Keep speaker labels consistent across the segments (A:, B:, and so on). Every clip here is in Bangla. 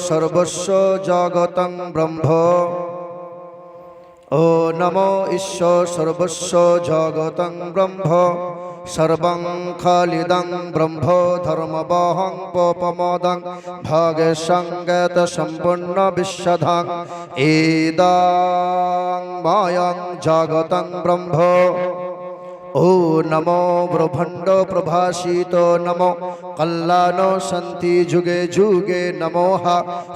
A: সর্বস্ব জগতং ব্রহ্ম। ও নমো ঈশ্বর সর্বস্ব জগতং ব্রহ্ম। সর্বং খালিদং ব্রহ্ম ধর্মবহং পপমদং ভাগে সঙ্গত সম্পূর্ণ বিশ্বধং ইদং মায়ং জগতং ব্রহ্ম। ও নমো ব্রহ্মাণ্ড প্রভাসিত নমো কল্যাণ সন্তি যুগে যুগে নমো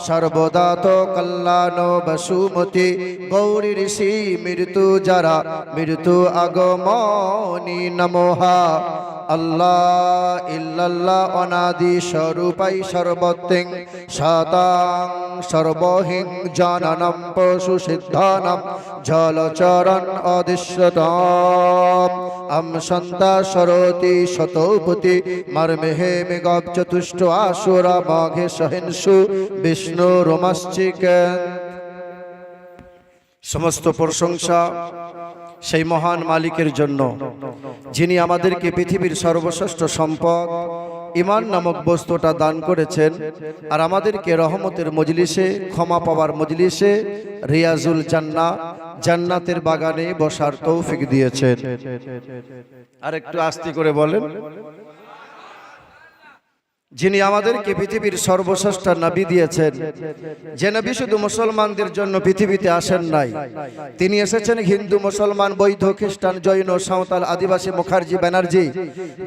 A: সর্বদা তো কল্যাণ বসুমতি গৌরী ঋষি মৃত্যু যারা মৃত্যু আগমনি নমো আল্লাহ ইল্লাল্লাহ অনাদি স্বরূপাই সর্বত্রিং শতাং সর্বহিং জাননম পশু সিদ্ধানম জলচরণ অদিশ্যতাম আম সন্তা সরতি শতপতি মর্মেহে মেঘব চতুষ্ট আসুরা মাঘে সহিংসু বিষ্ণু রোমাশ্চিক। সমস্ত প্রশংসা সেই মহান মালিকের জন্য, যিনি আমাদেরকে পৃথিবীর সর্বশ্রেষ্ঠ সম্পদ ঈমান নামক বস্তুটা দান করেছেন, আর আমাদেরকে রহমতের মজলিসে, ক্ষমা পাওয়ার মজলিসে, রিয়াজুল জান্নাহ জান্নাতের বাগানে বসার তৌফিক দিয়েছেন। আর একটু আস্তে করে বলেন। যিনি আমাদেরকে পৃথিবীর সর্বশ্রেষ্ঠ নবী দিয়েছেন, যে নবী শুধু মুসলমানদের জন্য পৃথিবীতে আসেন নাই, তিনি এসেছেন হিন্দু, মুসলমান, বৌদ্ধ, খ্রিস্টান, জৈন, সাঁওতাল, আদিবাসী, মুখার্জি, ব্যানার্জি,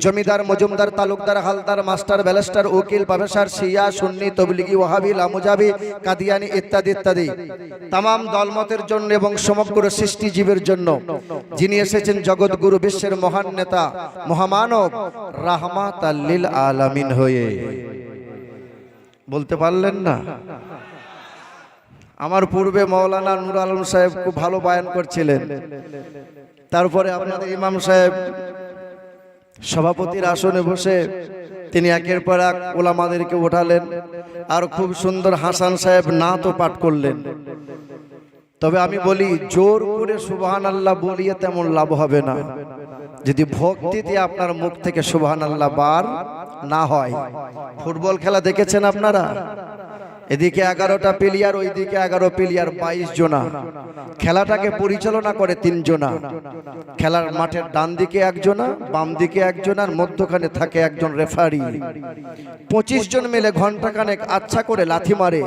A: জমিদার, মজুমদার, তালুকদার, হালদার, মাস্টার, ব্যারিস্টার, উকিল, প্রফেসর, শিয়া, সুন্নি, তবলিগি, ওয়াহাবি, লামুজাবি, কাদিয়ানি ইত্যাদি ইত্যাদি তামাম দলমতের জন্য এবং সমগ্র সৃষ্টিজীবের জন্য যিনি এসেছেন জগৎগুরু, বিশ্বের মহান নেতা, মহামানব, রাহমাতাল লিল আলামিন হয়ে। বলতে পারলেন না? আমার পূর্বে মাওলানা নূর আলম সাহেব খুব ভালো বয়ান করছিলেন, তারপরে আপনাদের ইমাম সাহেব সভাপতির আসনে বসে তিনি একের পর এক ওলামাদেরকে ওঠালেন, আর খুব সুন্দর হাসান সাহেব নাতও পাঠ করলেন। তবে আমি বলি, জোর করে সুবহানাল্লাহ বলিয়ে তেমন লাভ হবে না, যদি ভক্তিতে আপনার মুখ থেকে সুবহানাল্লাহ বার না হয়। ফুটবল খেলা দেখেছেন আপনারা? এদিকে 11টা প্লেয়ার, ওইদিকে 11 প্লেয়ার, 22 জনা। খেলাটাকে পরিচালনা করে 3 জনা। খেলার মাঠের ডান দিকে একজনা, বাম দিকে একজনা, আর মধ্যখানে থাকে একজন রেফারি। 25 জন মিলে ঘন্টাখানেক আচ্ছা করে লাথি মারে।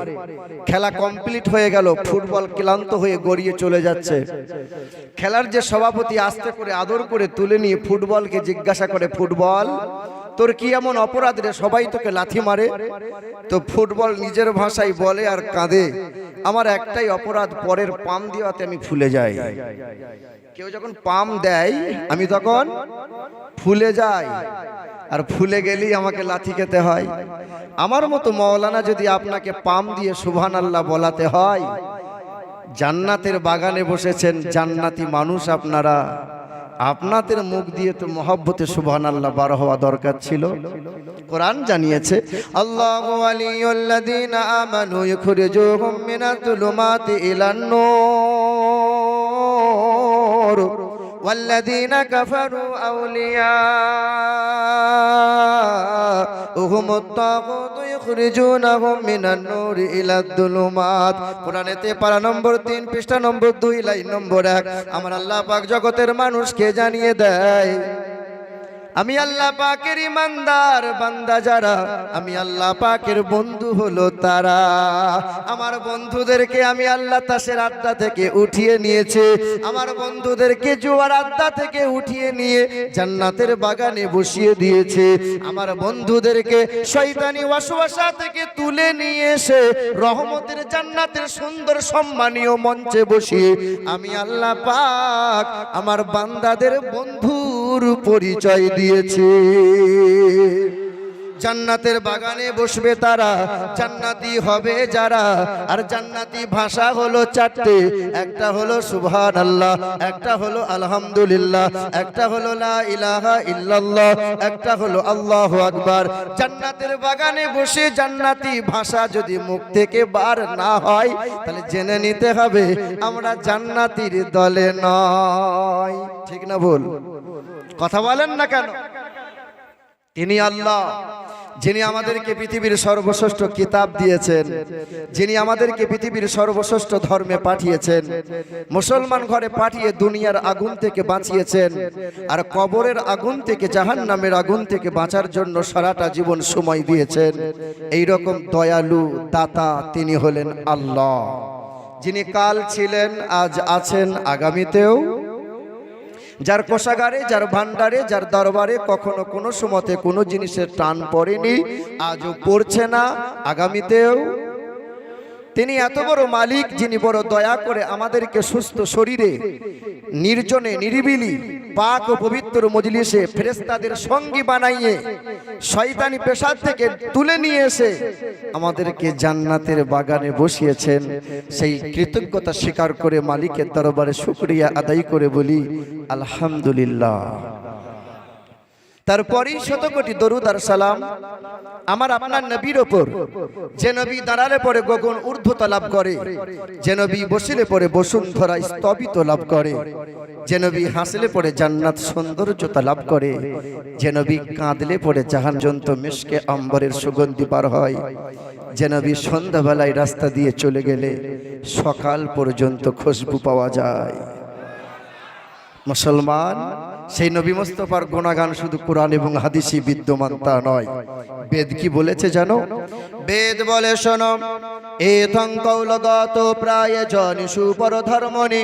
A: খেলা কমপ্লিট হয়ে গেল, ফুটবল ক্লান্ত হয়ে গড়িয়ে চলে যাচ্ছে। খেলার যে সভাপতি আস্তে করে আদর করে তুলে নিয়ে ফুটবলকে জিজ্ঞাসা করে, ফুটবল তোর কি এমন অপরাধ রে, সবাই তোকে লাথি মারে? তো ফুটবল নিজের ভাষায় বলে আর কাঁদে, আমার একটাই অপরাধ, পরের পাম দেওয়াতে আমি ফুলে যাই। কেউ যখন পাম দেয় আমি তখন ফুলে যাই, আর ফুলে গেলেই আমাকে লাথি খেতে হয়। আমার মতো মাওলানা যদি আপনাকে পাম দিয়ে সুবহানাল্লাহ বলাতে হয়, জান্নাতের বাগানে বসেছেন জান্নাতি মানুষ আপনারা, আপনাদের মুখ দিয়ে তো মহব্বতে সুবহানাল্লাহ বার হওয়া দরকার ছিল। কোরআন জানিয়েছে, আল্লাহু ওয়ালিয়ুল্লাযীনা আমানু ইখরিজুহুম মিনাজ যুলুমাতি ইলান নূর ওয়াল্লাযীনা কাফারু আউলিয়াউহুমুত তাগুতু ইখরিজুনাহুম মিনান নূরি ইলাদ যুলুমাত। কোরআনেতে পারা নম্বর 3 পৃষ্ঠা নম্বর 2 লাইন নম্বর 1 আমার আল্লাহ পাক জগতের মানুষকে জানিয়ে দেয়, আমি আল্লাহ পাকের ইমানদার বান্দা যারা, আমি আল্লাহ পাকের বন্ধু হলো তারা। আমার বন্ধুদেরকে আমি আল্লাহ তাসের আড্ডা থেকে উঠিয়ে নিয়েছে, আমার বন্ধুদেরকে জুয়ার আড্ডা থেকে উঠিয়ে নিয়ে জান্নাতের বাগানে বসিয়ে দিয়েছে, আমার বন্ধুদেরকে শয়তানি ওয়াসওয়াসা থেকে তুলে নিয়ে এসে রহমতের জান্নাতের সুন্দর সম্মানীয় মঞ্চে বসিয়ে আমি আল্লাহ পাক আমার বান্দাদের বন্ধুর পরিচয় দিয়েছে। জান্নাতের বাগানে বসবে তারা, জান্নাতি হবে যারা। আর জান্নাতি ভাষা হলো 4টে, একটা হলো সুবহানাল্লাহ, একটা হলো আলহামদুলিল্লাহ, একটা হলো লা ইলাহা ইল্লাল্লাহ, একটা হলো আল্লাহু আকবার। জান্নাতের বাগানে বসে জান্নাতি ভাষা যদি মুখ থেকে বার না হয়, তাহলে জেনে নিতে হবে আমরা জান্নাতির দলে নয়। ঠিক না ভুল? কথা বলেন না কেন? তিনি আল্লাহ, যিনি আমাদেরকে পৃথিবীর সর্বশ্রেষ্ঠ কিতাব দিয়েছেন, যিনি আমাদেরকে পৃথিবীর সর্বশ্রেষ্ঠ ধর্মে পাঠিয়েছেন, মুসলমান ঘরে পাঠিয়ে দুনিয়ার আগুন থেকে বাঁচিয়েছেন, আর কবরের আগুন থেকে, জাহান্নামের আগুন থেকে বাঁচার জন্য সারাটা জীবন সময় দিয়েছেন, এই রকম দয়ালু দাতা তিনি হলেন আল্লাহ, যিনি কাল ছিলেন, আজ আছেন, আগামীতেও, যার কোষাগারে, যার ভান্ডারে, যার দরবারে কখনো কোনো সময়তে কোনো জিনিসের টান পড়েনি, আজও পড়ছে না, আগামীতেও। তিনি এত বড় মালিক, যিনি বড় দয়া করে আমাদেরকে সুস্থ শরীরে, নির্জনে, নিরিবিলি, পাক ও পবিত্র মজলিসে ফেরেশতাদের সঙ্গী বানাইয়ে শয়তানি পেশাব থেকে তুলে নিয়ে এসে আমাদেরকে জান্নাতের বাগানে বসিয়েছেন। সেই কৃতজ্ঞতা স্বীকার করে মালিকের দরবারে শুকরিয়া আদায় করে বলি আলহামদুলিল্লাহ। তারপরেই শতকোটি দরুদ আর সালাম আমার আপনার নবীর ওপর, যে নবী দাঁড়ালে পরে গগন ঊর্ধ্বতা লাভ করে, যে নবী বসিলে পরে বসুন্ধরা স্তবিত লাভ করে, যে নবী হাসলে পরে জান্নাত সৌন্দর্যতা লাভ করে, যে নবী কাঁদলে পরে জাহান্নামজন্ত মিশকে আম্বরের সুগন্ধি পার হয়, যে নবী সন্ধ্যাবেলায় রাস্তা দিয়ে চলে গেলে সকাল পর্যন্ত খুশবু পাওয়া যায়। মুসলমান, সেই নবী মুস্তাফার গুণগান শুধু কোরআন এবং হাদিসে বিদ্যমান তা নয়, বেদ কি বলেছে জানো? বেদ বলে শোনো, এথং কৌলগত প্রায় জনিষু পর ধর্মনি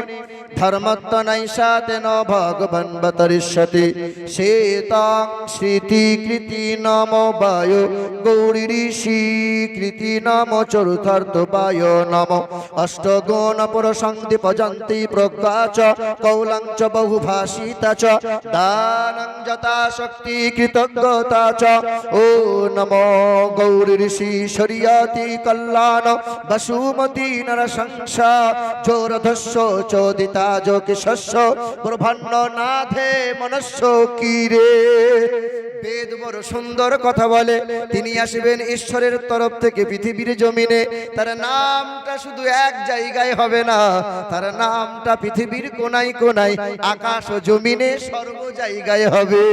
A: ধর্মত্ব নৈষাতে ন ভগবান বতরিষ্যতি শ্বেতাং স্মৃতি কৃতি নম বায়ো গৌরী ঋষি কৃতি নম চতুর্থার্থ বায়ো নম অষ্টগুণ পুরসংদীপ জন্তি প্রজ্ঞা চ কৌলং চ বহুভাষিতা চ দানং যথা শক্তি কৃতজ্ঞতা চ ও নমো গৌরী ঋষি শরিয়াতি কল্যাণ বসুমতি নরসংসা জোরধস্য চোদিতা যোগী শস্য ব্রহ্মাণ্ড নাথে মনস্য কিরে। বেদ বড় সুন্দর কথা বলে, তিনি আসবেন ঈশ্বরের তরফ থেকে পৃথিবীর জমিনে। তার নামটা শুধু এক জায়গায় হবে না, তার নামটা পৃথিবীর কোনায় কোনায়, আকাশ ও জমিনে সর্ব জায়গায় হবে।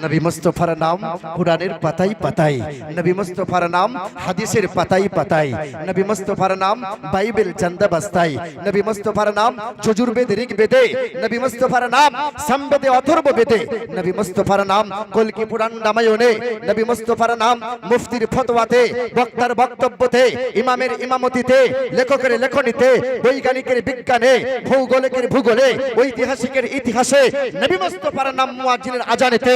A: নবী মুস্তাফার নাম কুরআনের পাতায় পাতায়, নবী মুস্তাফার নাম হাদিসের পাতায় পাতায়, নবী মুস্তাফার নাম বাইবেল চন্দাবস্তায়, নবী মুস্তাফার নাম যজুর্বেদ ঋগ্বেদে, নবী মুস্তাফার নাম সামবেদে অথর্ব বেদে, নবী মুস্তাফার নাম কলকি পুরাণ রামায়ণে, নবী মুস্তাফার নাম মুফতির ফতোয়াতে, বক্তার বক্তব্যতে, ইমামের ইমামতিতে, লেখকের লেখনীতে, বৈজ্ঞানিকের বিজ্ঞানে, ভৌগোলিকের ভূগোলে, ঐতিহাসিকের ইতিহাসে, নবী মুস্তাফার নাম মুয়াজ্জিনের আজানেতে,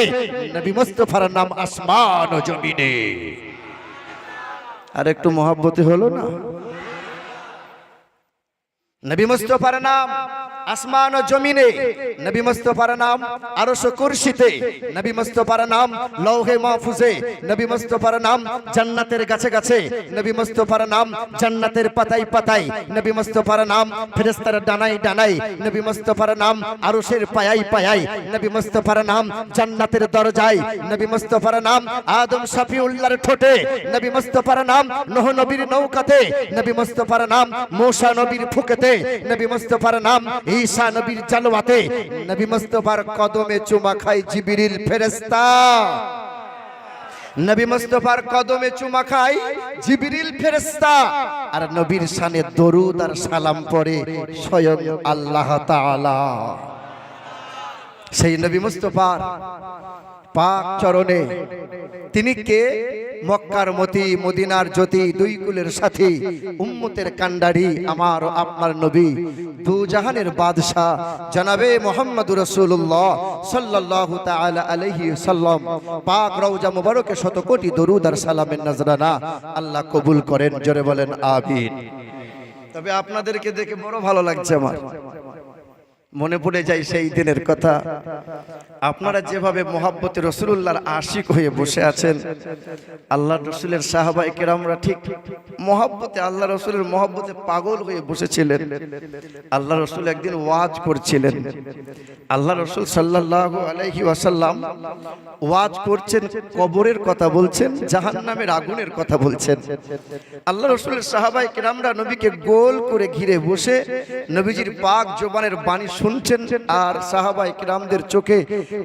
A: নবী মুস্তাফার নাম আসমান ও জমিনে। আর একটু মহব্বতে হলো না? নবী মুস্তাফার নাম আসমান ও জমিনে, নবী মুস্তাফার নাম আরশ ও কুরসিতে, নবী মুস্তাফার নাম লৌহে মাহফুজে, নবী মুস্তাফার নাম জান্নাতের গাছে গাছে, নবী মুস্তাফার নাম জান্নাতের পাতায় পাতায়, নবী মুস্তাফার নাম ফেরেশতার ডানায় ডানায়, নবী মুস্তাফার নাম আরশের পায়ায় পায়ায়, নবী মুস্তাফার নাম জান্নাতের দরজায়, নবী মুস্তাফার নাম আদম শফিউল্লাহর ঠোঁটে, নবী মুস্তাফার নাম নূহ নবীর নৌকাতে, নবী মুস্তাফার নাম মূসা নবীর ফুকেতে, নবী মুস্তাফার নাম ঈসা নবীর জালওয়াতে, নবী মুস্তাফার কদমে চুমা খায় জিবরিল ফেরেশতা, নবী মুস্তাফার কদমে চুমা খায় জিবরিল ফেরেশতা, আর নবীর শানে দরুদ আর সালাম পড়ে স্বয়ং আল্লাহ তাআলা। সেই নবী মুস্তাফার পাক চরণে, তিনি কে? মক্কার মতি, মদিনার জ্যোতি, দুই কুলের সাথী, উম্মতের কান্ডারি, আমার ও আপনার নবী, দু জাহানের বাদশাহ জনাবে মুহাম্মদুর রাসূলুল্লাহ সাল্লাল্লাহু তাআলা আলাইহি সাল্লাম। পাক রওজা মুবারকে শত কোটি দরুদ আর সালামের নজরানা আল্লাহ কবুল করেন, জোরে বলেন আমিন। তবে আপনাদেরকে দেখে বড় ভালো লাগছে, আমার মনে পড়ে যায় সেই দিনের কথা। আপনারা যেভাবে মোহাব্বতে রাসূলুল্লাহর আশিক হয়ে বসে আছেন, আল্লাহর রাসূলের সাহাবায়ে কেরামরা ঠিক মোহাব্বতে, আল্লাহ রাসূলের মোহাব্বতে পাগল হয়ে বসেছিলেন। আল্লাহ রাসূল একদিন ওয়াজ করছিলেন, আল্লাহ রাসূল সাল্লাল্লাহু আলাইহি ওয়াসাল্লাম ওয়াজ করছেন, কবরের কথা বলছেন, জাহান্নামের আগুনের কথা বলছেন। আল্লাহ রাসূলের সাহাবায়ে কেরামরা নবীকে গোল করে ঘিরে বসে নবীজির পাক জবানের বাণী শুনছেন আর সাহাবায়ে কিরামদের চোখে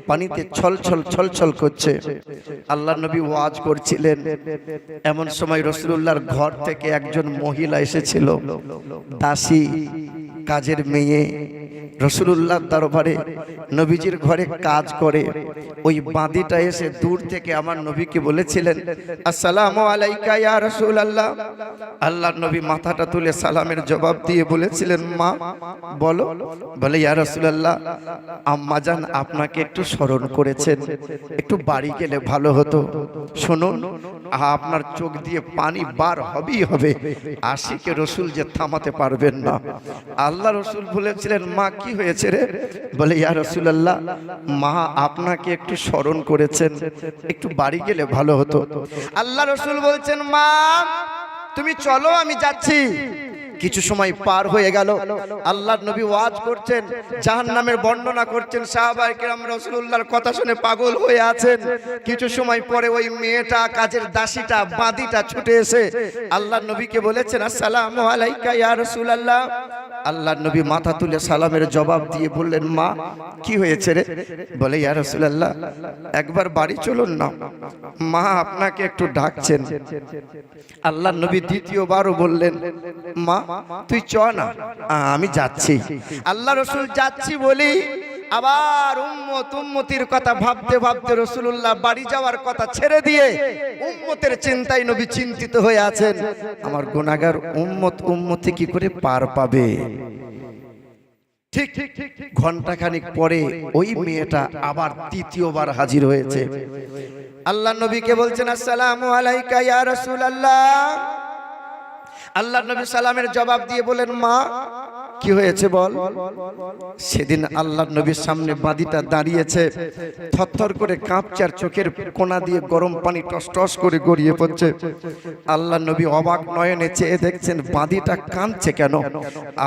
A: পানিতে ছলছল ছলছল করছে। আল্লাহর নবী ওয়াজ করছিলেন, এমন সময় রাসূলুল্লাহর ঘর থেকে একজন মহিলা এসেছিল, দাসী, কাজের মেয়ে, রাসূলুল্লাহর দরবারে নবীজির ঘরে কাজ করে। ওই বাঁদিটা এসে দূর থেকে আমার নবীকে বলেছিলেন, আসসালামু আলাইকা ইয়া রাসূলুল্লাহ। আল্লাহর নবী মাথাটা তুলে সালামের জবাব দিয়ে বলেছিলেন, মা বলো। বলে, ইয়া রাসূলুল্লাহ, আম্মা জান আপনাকে একটু স্মরণ করেছেন, একটু বাড়ি গেলে ভালো হতো। শুনুন, আপনার চোখ দিয়ে পানি বার হবেই হবে, আশিকে রসুল যে থামাতে পারবেন না। আল্লাহ রসুল বলেছিলেন, মা কি হয়েছে রে? বলে, ইয়া রাসূলুল্লাহ, মা আপনাকে একটু স্মরণ করেছেন, একটু বাড়ি গেলে ভালো হতো। আল্লাহ রসুল বলছেন, মা তুমি চলো, আমি যাচ্ছি। কিছু সময় পার হয়ে গেল, আল্লাহর নবী ওয়াজ করছেন, জাহান্নামের বর্ণনা করছেন, সাহাবায়ে কেরাম রাসূলুল্লাহর কথা শুনে পাগল হয়ে আছেন। কিছু সময় পরে ওই মেয়েটা, কাজের দাসীটা, বাঁদিটা ছুটে এসে আল্লাহর নবীকে বলেছেন, আসসালামু আলাইকা ইয়া রাসূলুল্লাহ। আল্লাহর নবী মাথা তুলে সালামের জবাব দিয়ে বললেন, মা কি হয়েছে রে? বলে, ইয়া রাসূলুল্লাহ, একবার বাড়ি চলুন না, মা আপনাকে একটু ডাকছেন। আল্লাহর নবী দ্বিতীয়বারও বললেন, মা তুই চ না, আমি যাচ্ছি। আল্লাহ রসুল যাচ্ছি বলি আবার উম্মতির কথা ভাবতে ভাবতে রাসূলুল্লাহ বাড়ি যাওয়ার কথা ছেড়ে দিয়ে উম্মতের চিন্তায় নবী চিন্তিত হয়ে আছেন। আমার গুনাহগার উম্মতি কি করে পার পাবে? ঠিক ঘন্টাখানিক পরে ওই মেয়েটা আবার তৃতীয়বার হাজির হয়েছে। আল্লাহ নবীকে বলছেন, আসসালামু আলাইকা ইয়া রাসূলুল্লাহ। আল্লাহ নবী সালামের জবাব দিয়ে বলেন, মা কি হয়েছে বল। সেদিন আল্লাহ নবীর সামনে বাঁদিটা দাঁড়িয়েছে, থরথর করে কাঁপছে, আর চোখের কোনা দিয়ে গরম পানি টস টস করে গড়িয়ে পড়ছে। আল্লাহ নবী অবাক নয়নে চেয়ে দেখছেন বাঁদিটা কাঁদছে কেন।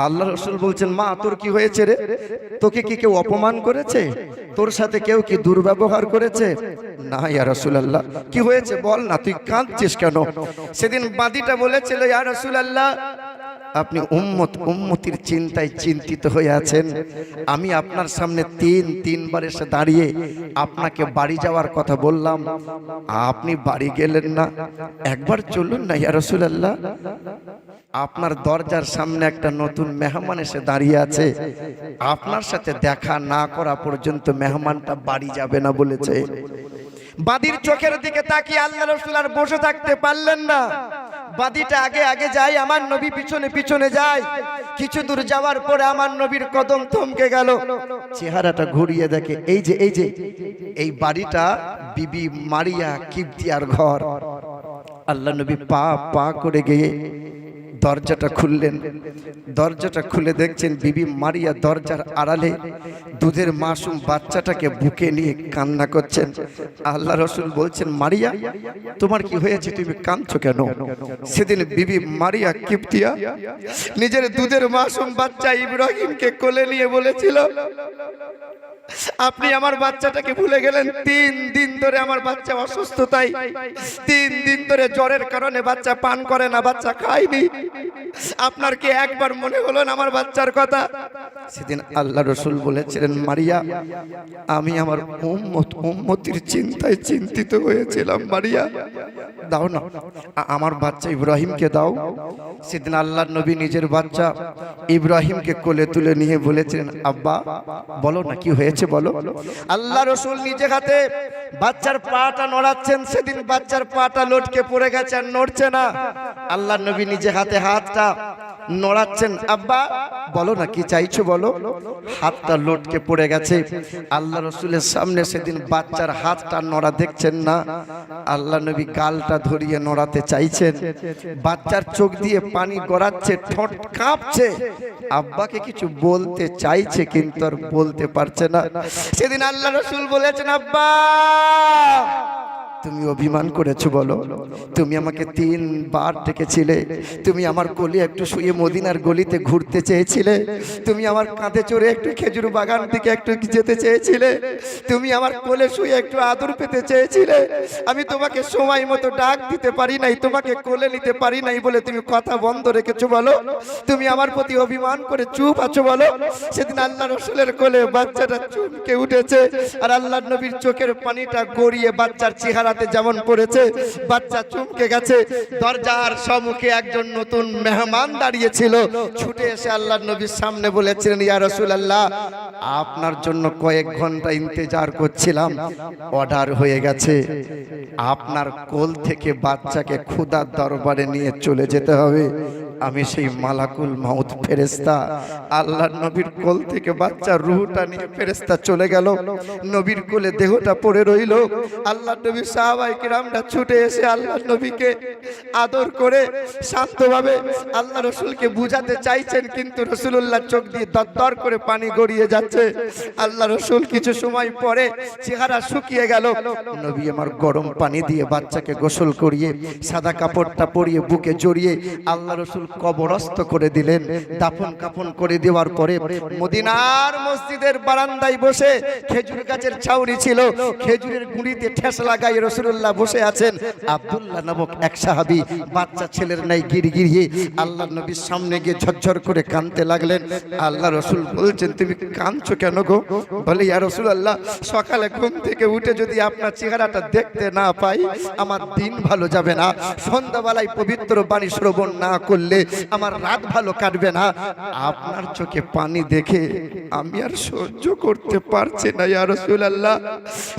A: আল্লাহ রাসূল বলছেন, মা তোর কি হয়েছে রে? তোকে কি কেউ অপমান করেছে? তোর সাথে কেউ কি দুর্ব্যবহার করেছে? না ইয়া রাসূলুল্লাহ। কি হয়েছে বল না, তুই কাঁদছিস কেন? সেদিন বাঁদিটা বলেছিল, ইয়া রাসূলুল্লাহ, আপনি উম্মতির চিন্তায় চিন্তিত হয়ে আছেন। আমি আপনার সামনে তিনবার এসে দাঁড়িয়ে আপনাকে বাড়ি যাওয়ার কথা বললাম, আপনি বাড়ি গেলেন না। একবার চলুন না ইয়া রাসূলুল্লাহ, আপনার দরজার সামনে একটা নতুন মেহমান এসে দাঁড়িয়ে আছে, আপনার সাথে দেখা না করা পর্যন্ত মেহমানটা বাড়ি যাবে না বলেছে। বাদীর চোখের দিকে তাকিয়ে আল্লাহ রাসূল আর বসে থাকতে পারলেন না। বাদীটা আগে আগে যায়, আমার নবী পিছনে পিছনে যায়। কিছু দূর যাওয়ার পরে আমার নবীর কদম থমকে গেল। চেহারাটা ঘুরিয়ে দেখে, এই যে এই বাড়িটা বিবি মারিয়া কিবতিয়ার ঘর। আল্লাহ নবী পা পা করে গিয়ে দরজাটা খুললেন। দরজাটা খুলে দেখছেন বিবি মারিয়া দরজার আড়ালে দুধের মাসুম বাচ্চাটাকে বুকে নিয়ে কান্না করছেন। আল্লাহ রাসূল বলছেন, মারিয়া তোমার কি হয়েছে, তুমি কাঁদছো কেন? সেদিন বিবি মারিয়া কিবতিয়া নিজের দুধের মাসুম বাচ্চা ইব্রাহিমকে কোলে নিয়ে বলেছিল, আপনি আমার বাচ্চাটাকে ভুলে গেলেন। 3 দিন ধরে আমার বাচ্চা অসুস্থ, তাই 3 দিন ধরে জ্বরের কারণে বাচ্চা পান করে না, বাচ্চা খায়নি। আপনার কি একবার মনে হলো না আমার বাচ্চার কথা? সেদিন আল্লাহ রাসূল বলেছিলেন, মারিয়া আমি আমার উম্মতির চিন্তায় চিন্তিত হয়েছিলাম, মারিয়া দাও না আমার বাচ্চা ইব্রাহিমকে দাও। সেদিন আল্লাহর নবী নিজের বাচ্চা ইব্রাহিমকে কোলে তুলে নিয়ে বলেছিলেন, আব্বা বলো না কি হয়েছে বলো। আল্লাহ রাসূল নিজে হাতে বাচ্চার পাটা নড়াচ্ছেন। সেদিন বাচ্চার পাটা লটকে পড়ে গেছে, আর নড়ছে না। আল্লাহর নবী নিজে হাতে হাতটা নড়াচ্ছেন, আব্বা বলো না কি চাইছো বলো। হাতটা লটকে পড়ে গেছে। আল্লাহ রাসূলের সামনে সেদিন বাচ্চার হাতটা নড়া দেখছেন না। আল্লাহ নবী গালটা ধরিয়ে নড়াতে চাইছেন। বাচ্চার চোখ দিয়ে পানি গড়াচ্ছে, ঠোঁট কাঁপছে। আব্বাকে কিছু বলতে চাইছে কিন্তু আর বলতে পারছে না। সেদিন আল্লাহ রাসূল বলেছেন, আব্বা তুমি অভিমান করেছো বলো? তুমি আমাকে 3 বার ডেকেছিলে, তুমি আমার কোলে একটু শুয়ে মদিনার গলিতে ঘুরতে চেয়েছিলে, তুমি আমার কাঁধে চড়ে একটু খেজুর বাগান থেকে একটু যেতে চেয়েছিলে, তুমি আমার কোলে শুয়ে একটু আদর পেতে চেয়েছিলে। আমি তোমাকে সময় মতো ডাক দিতে পারি নাই, তোমাকে কোলে নিতে পারি নাই বলে তুমি কথা বন্ধ রেখেছো বলো? তুমি আমার প্রতি অভিমান করে চুপ আছো বলো? সেদিন আল্লাহ রসুলের কোলে বাচ্চাটা চুমকে উঠেছে, আর আল্লাহ নবীর চোখের পানিটা গড়িয়ে বাচ্চার চেহারাতে যেমন পড়েছে, বাচ্চা চুমকে গেছে। দরজার সম্মুখে একজন নতুন মেহমান দাঁড়িয়েছিল, ছুটে এসে আল্লাহ নবীর সামনে বলেছিলেন, ইয়া রাসূলুল্লাহ, আপনার জন্য কয়েক ঘন্টা ইন্তজার করছিলাম, অর্ডার হয়ে গেছে, আপনার কোল থেকে বাচ্চাকে খোদার দরবারে নিয়ে চলে যেতে হবে। আমি সেই মালাকুল মাউত ফেরেশতা, আল্লাহর নবীর কোল থেকে বাচ্চার রূহটা নিয়ে ফেরেশতা চলে গেল, নবীর কোলে দেহটা পড়ে রইল। আল্লাহর নবী সাহাবায়ে কিরামরা ছুটে এসে আল্লাহর নবীকে আদর করে শান্তভাবে আল্লাহ রাসূলকে বুঝাতে চাইছেন, কিন্তু রাসূলুল্লাহ চোখ দিয়ে দরদর করে পানি গড়িয়ে যাচ্ছে। আল্লাহ রাসূল কিছু সময় পরে চেহারা শুকিয়ে গেল। নবী আমার গরম পানি দিয়ে বাচ্চাকে গোসল করিয়ে সাদা কাপড়টা পরিয়ে বুকে জড়িয়ে আল্লাহ রাসূল কবরস্থ করে দিলেন। দাফন কাফন করে দেওয়ার পরে মদিনার মসজিদের বারান্দায় বসে, খেজুর গাছের ছাউনি ছিল, খেজুরের গুঁড়িতে ঠেস লাগাই রাসূলুল্লাহ বসে আছেন। আব্দুল্লাহ নামক এক সাহাবী বাচ্চা ছেলের নাই গিরগিরিয়ে আল্লাহ নবীর সামনে গিয়ে ঝরঝর করে কাঁদতে লাগলেন। আল্লাহ রাসূল বলছেন, তুমি কাঁদছো কেন গো? বলে, ইয়া রাসূলুল্লাহ, সকালে ঘুম থেকে উঠে যদি আপনার চেহারাটা দেখতে না পাই আমার দিন ভালো যাবে না, সন্ধ্যাবেলায় পবিত্র বাণী শ্রবণ না করলে আমার রাত ভালো কাটবে না। আপনার চোখে পানি দেখে আমি আর সহ্য করতে পারছি না ইয়া রাসূলুল্লাহ।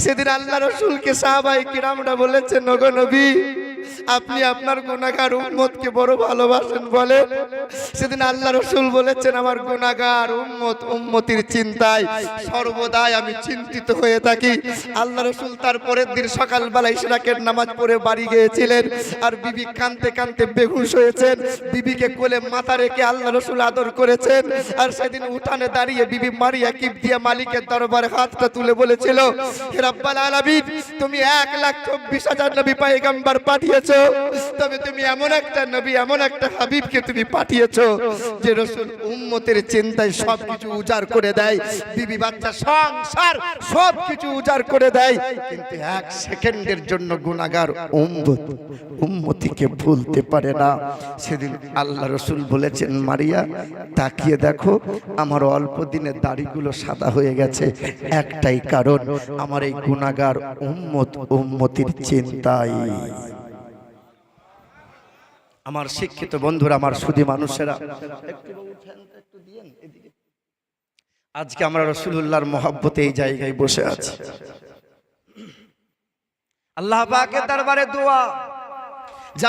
A: সেদিন আল্লাহ রাসূলকে সাহাবায়ে কিরামরা বলেছেন, ওগো নবী, আপনি আপনার গুনাহগার উম্মতকে বড় ভালোবাসেন বলেন। সেদিন আল্লাহ রাসূল বলেছেন, আমার গুনাহগার উম্মত উম্মতির চিন্তায় সর্বদাই আমি চিন্তিত হয়ে থাকি। আল্লাহ রাসূল তার পরের দিন সকালবেলা ইশরাকের নামাজ পড়ে বাড়ি গিয়েছিলেন, আর বিবি কাঁদতে কাঁদতে বেহুশ হয়েছেন। বিবিকে কোলে মাথা রেখে আল্লাহ রাসূল আদর করেছেন। আর সেদিন উঠানে দাঁড়িয়ে বিবি মারিয়া কিবতিয়া মালিকের দরবারে হাতটা তুলে বলেছিল, হে রব্বুল আলামিন, তুমি 1,24,000 নবী পয়গম্বর পাঠিয়েছো, তবে তুমি এমন একটা নবী, এমন একটা হাবিবকে তুমি পাঠিয়েছো যে রাসূল উম্মতের চিন্তায় সবকিছু উজাড় করে দেয়, বিবি বাচ্চা সংসার সবকিছু উজাড় করে দেয়, কিন্তু 1 সেকেন্ডের জন্য গুনাহগার উম্মতিকে ভুলতে পারে না। সেদিন আল্লাহ রাসূল বলেছেন, মারিয়া তাকিয়ে দেখো, আমার অল্প দিনের দাড়িগুলো সাদা হয়ে গেছে, একটাই কারণ, আমার এই গুনাহগার উম্মতির চিন্তায়। আমার শিক্ষিত বন্ধুরা, আমার সুধী মানুষেরা, আজকে আমরা রাসূলুল্লাহর মহব্বতে এই জায়গায় বসে আছি। আল্লাহ পাকের দরবারে দোয়া,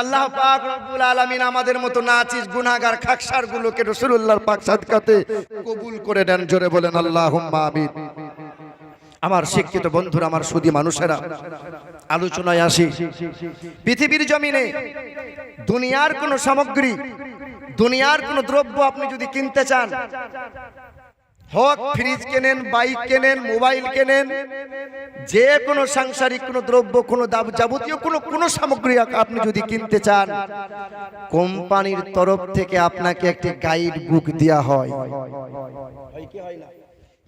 A: আল্লাহ পাক রব্বুল আলামিন আমাদের মতো নাচিস গুনাহগার খাকসার গুলোকে রাসূলুল্লাহর পাক সাদকাতে কবুল করে দেন। জোরে বলেন আল্লাহুম্মা আমিন। আমার শিক্ষিত বন্ধুরা, আমার সুধী মানুষেরা, আলোচনায় আসি। পৃথিবীর জমিনে দুনিয়ার কোন সামগ্রী, দুনিয়ার কোন দ্রব্য আপনি যদি কিনতে চান, হোক ফ্রিজ কেনেন, বাইক কেনেন, মোবাইল কেনেন, যে কোনো সাংসারিক কোনো দ্রব্য, কোনো যাবতীয় কোনো সামগ্রী আপনি যদি কিনতে চান, কোম্পানির তরফ থেকে আপনাকে একটি গাইড বুক দেওয়া হয়। কি হয় না?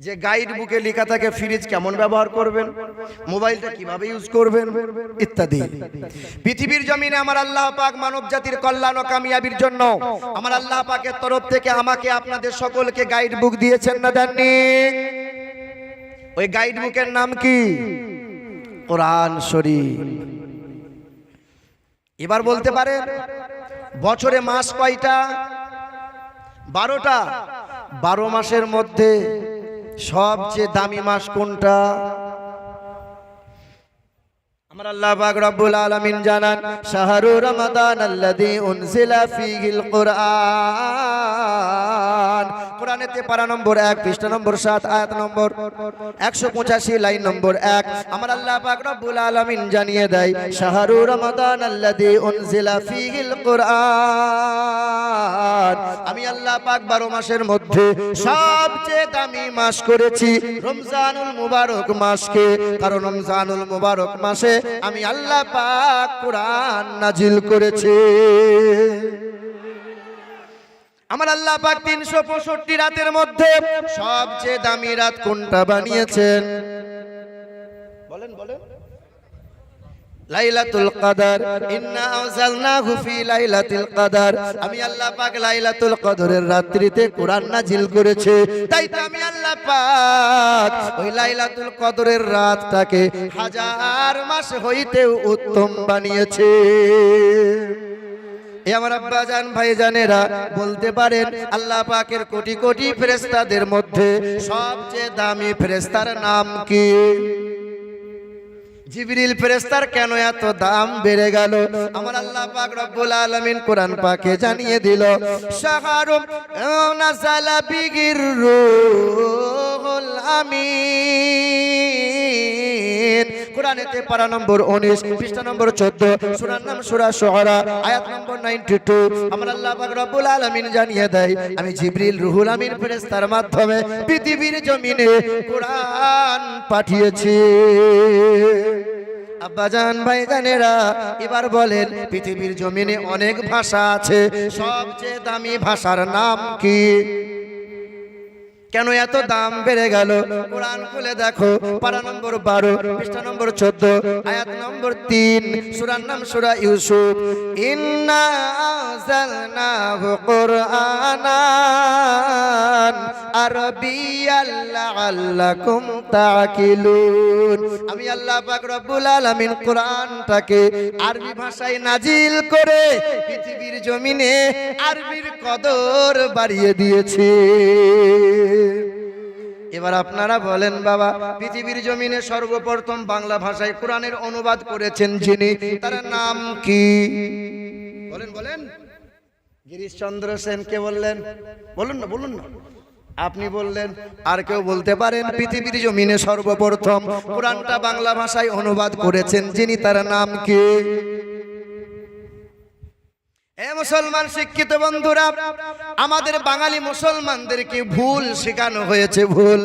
A: যে গাইড বুকে লেখা থাকে ফ্রিজ কেমন ব্যবহার করবেন, মোবাইলটা কিভাবে ইউজ করবেন, ইত্যাদি। পৃথিবীর জমিনে আমার আল্লাহ পাক মানব জাতির কল্যাণ ও কামিয়াবির জন্য আমার আল্লাহ পাকের তরফ থেকে আমাকে আপনাদের সকলকে গাইড বুক দিয়েছেন না দেননি? ওই গাইড বুকের নাম কি? কোরআন শরীফ। এবার বলতে পারেন, বছরে মাস কয়টা? 12টা। 12 মাসের মধ্যে সবচেয়ে দামি মাস কোনটা? আমার আল্লাহ পাক রব্বুল আলামিন জানান, শাহরু রমাদান আল্লাযী উনজিলা ফীহিল কুরআন কোরআন। কোরআনেতে পারা নম্বর 1 পৃষ্ঠা নম্বর 7 আয়াত নম্বর 185 লাইন নম্বর 1 আমার আল্লাহ পাক রব্বুল আলামিন জানিয়ে দেয় শাহরু রমাদান আল্লাযী উনজিলা ফীহিল কোরআন। আমি আল্লাহ পাক 12 মাসের মধ্যে সবচেয়ে দামি মাস করেছি রমজানুল মুবারক মাসকে, কারণ রমজানুল মুবারক মাসে আমি আল্লাহ পাক কোরআন নাজিল করেছি। আমার আল্লাহ পাক 365 রাতের মধ্যে সবচেয়ে দামি রাত কোনটা বানিয়েছেন? বলেন বলেন। লাইলাতুল কদর। ইন্না আনজালনাহু ফি লাইলাতুল কদর। আমি আল্লাহ পাক লাইলাতুল কদরের রাত্রিতে কোরআন নাজিল করেছে। তাই তো আমি আল্লাহ পাক ওই লাইলাতুল কদরের রাতটাকে হাজার মাস হইতেও উত্তম বানিয়েছে। এ আমার আব্বাজান ভাইজানেরা বলতে পারেন আল্লাহ পাকের কোটি কোটি ফেরেশতাদের মধ্যে সবচেয়ে দামি ফেরেশতার নাম কি? জিবরিল ফেরেশতার কেন এত দাম বেড়ে গেল? আমার আল্লাহ পাক রব্বুল আলামিন কোরআন পাকে জানিয়ে দিল শাহরুম নাযালা বিহির রূহুল আমিন। কোরআনেতে পারা নম্বর 19 পৃষ্ঠা নম্বর 14 সূরার নাম সূরা শুআরা আয়াত নম্বর 92। আমার আল্লাহ পাক রব্বুল আলামিন জানিয়ে দেয় আমি জিবরিল রুহুল আমিন ফেরেশতার মাধ্যমে পৃথিবীর জমিনে কোরআন পাঠিয়েছি। আব্বাজান ভাইজানেরা এবার বলেন পৃথিবীর জমিনে অনেক ভাষা আছে, সবচেয়ে দামি ভাষার নাম কি? কেন এত দাম বেড়ে গেল? কোরআন খুলে দেখো পারা নম্বর 12 পৃষ্ঠা নম্বর 14 আয়াত নম্বর 3 সূরার নাম সূরা ইউসুফ। ইন্না আনজালনাহু কুরআনান আরবিয়াল লাআল্লাকুম তাকিলুন। আমি আল্লাহ পাক রব্বুল আলামিন কোরআনটাকে আরবি ভাষায় নাজিল করে পৃথিবীর জমিনে আরবির কদর বাড়িয়ে দিয়েছি। এবার আপনারা বলেন বাবা পৃথিবীর জমিনে সর্বপ্রথম বাংলা ভাষায় কোরআনের অনুবাদ করেছেন যিনি, তার নাম কি? বলেন বলেন। গিরিশচন্দ্র সেন। কে বললেন? বলুন না বলুন না। আপনি বললেন। আর কেউ বলতে পারেন পৃথিবীর জমিনে সর্বপ্রথম কোরআনটা বাংলা ভাষায় অনুবাদ করেছেন যিনি, তার নাম কি? এ মুসলমান শিক্ষিত বন্ধুরা, আমাদের বাঙালি মুসলমানদেরকে ভুল শেখানো হয়েছে, ভুল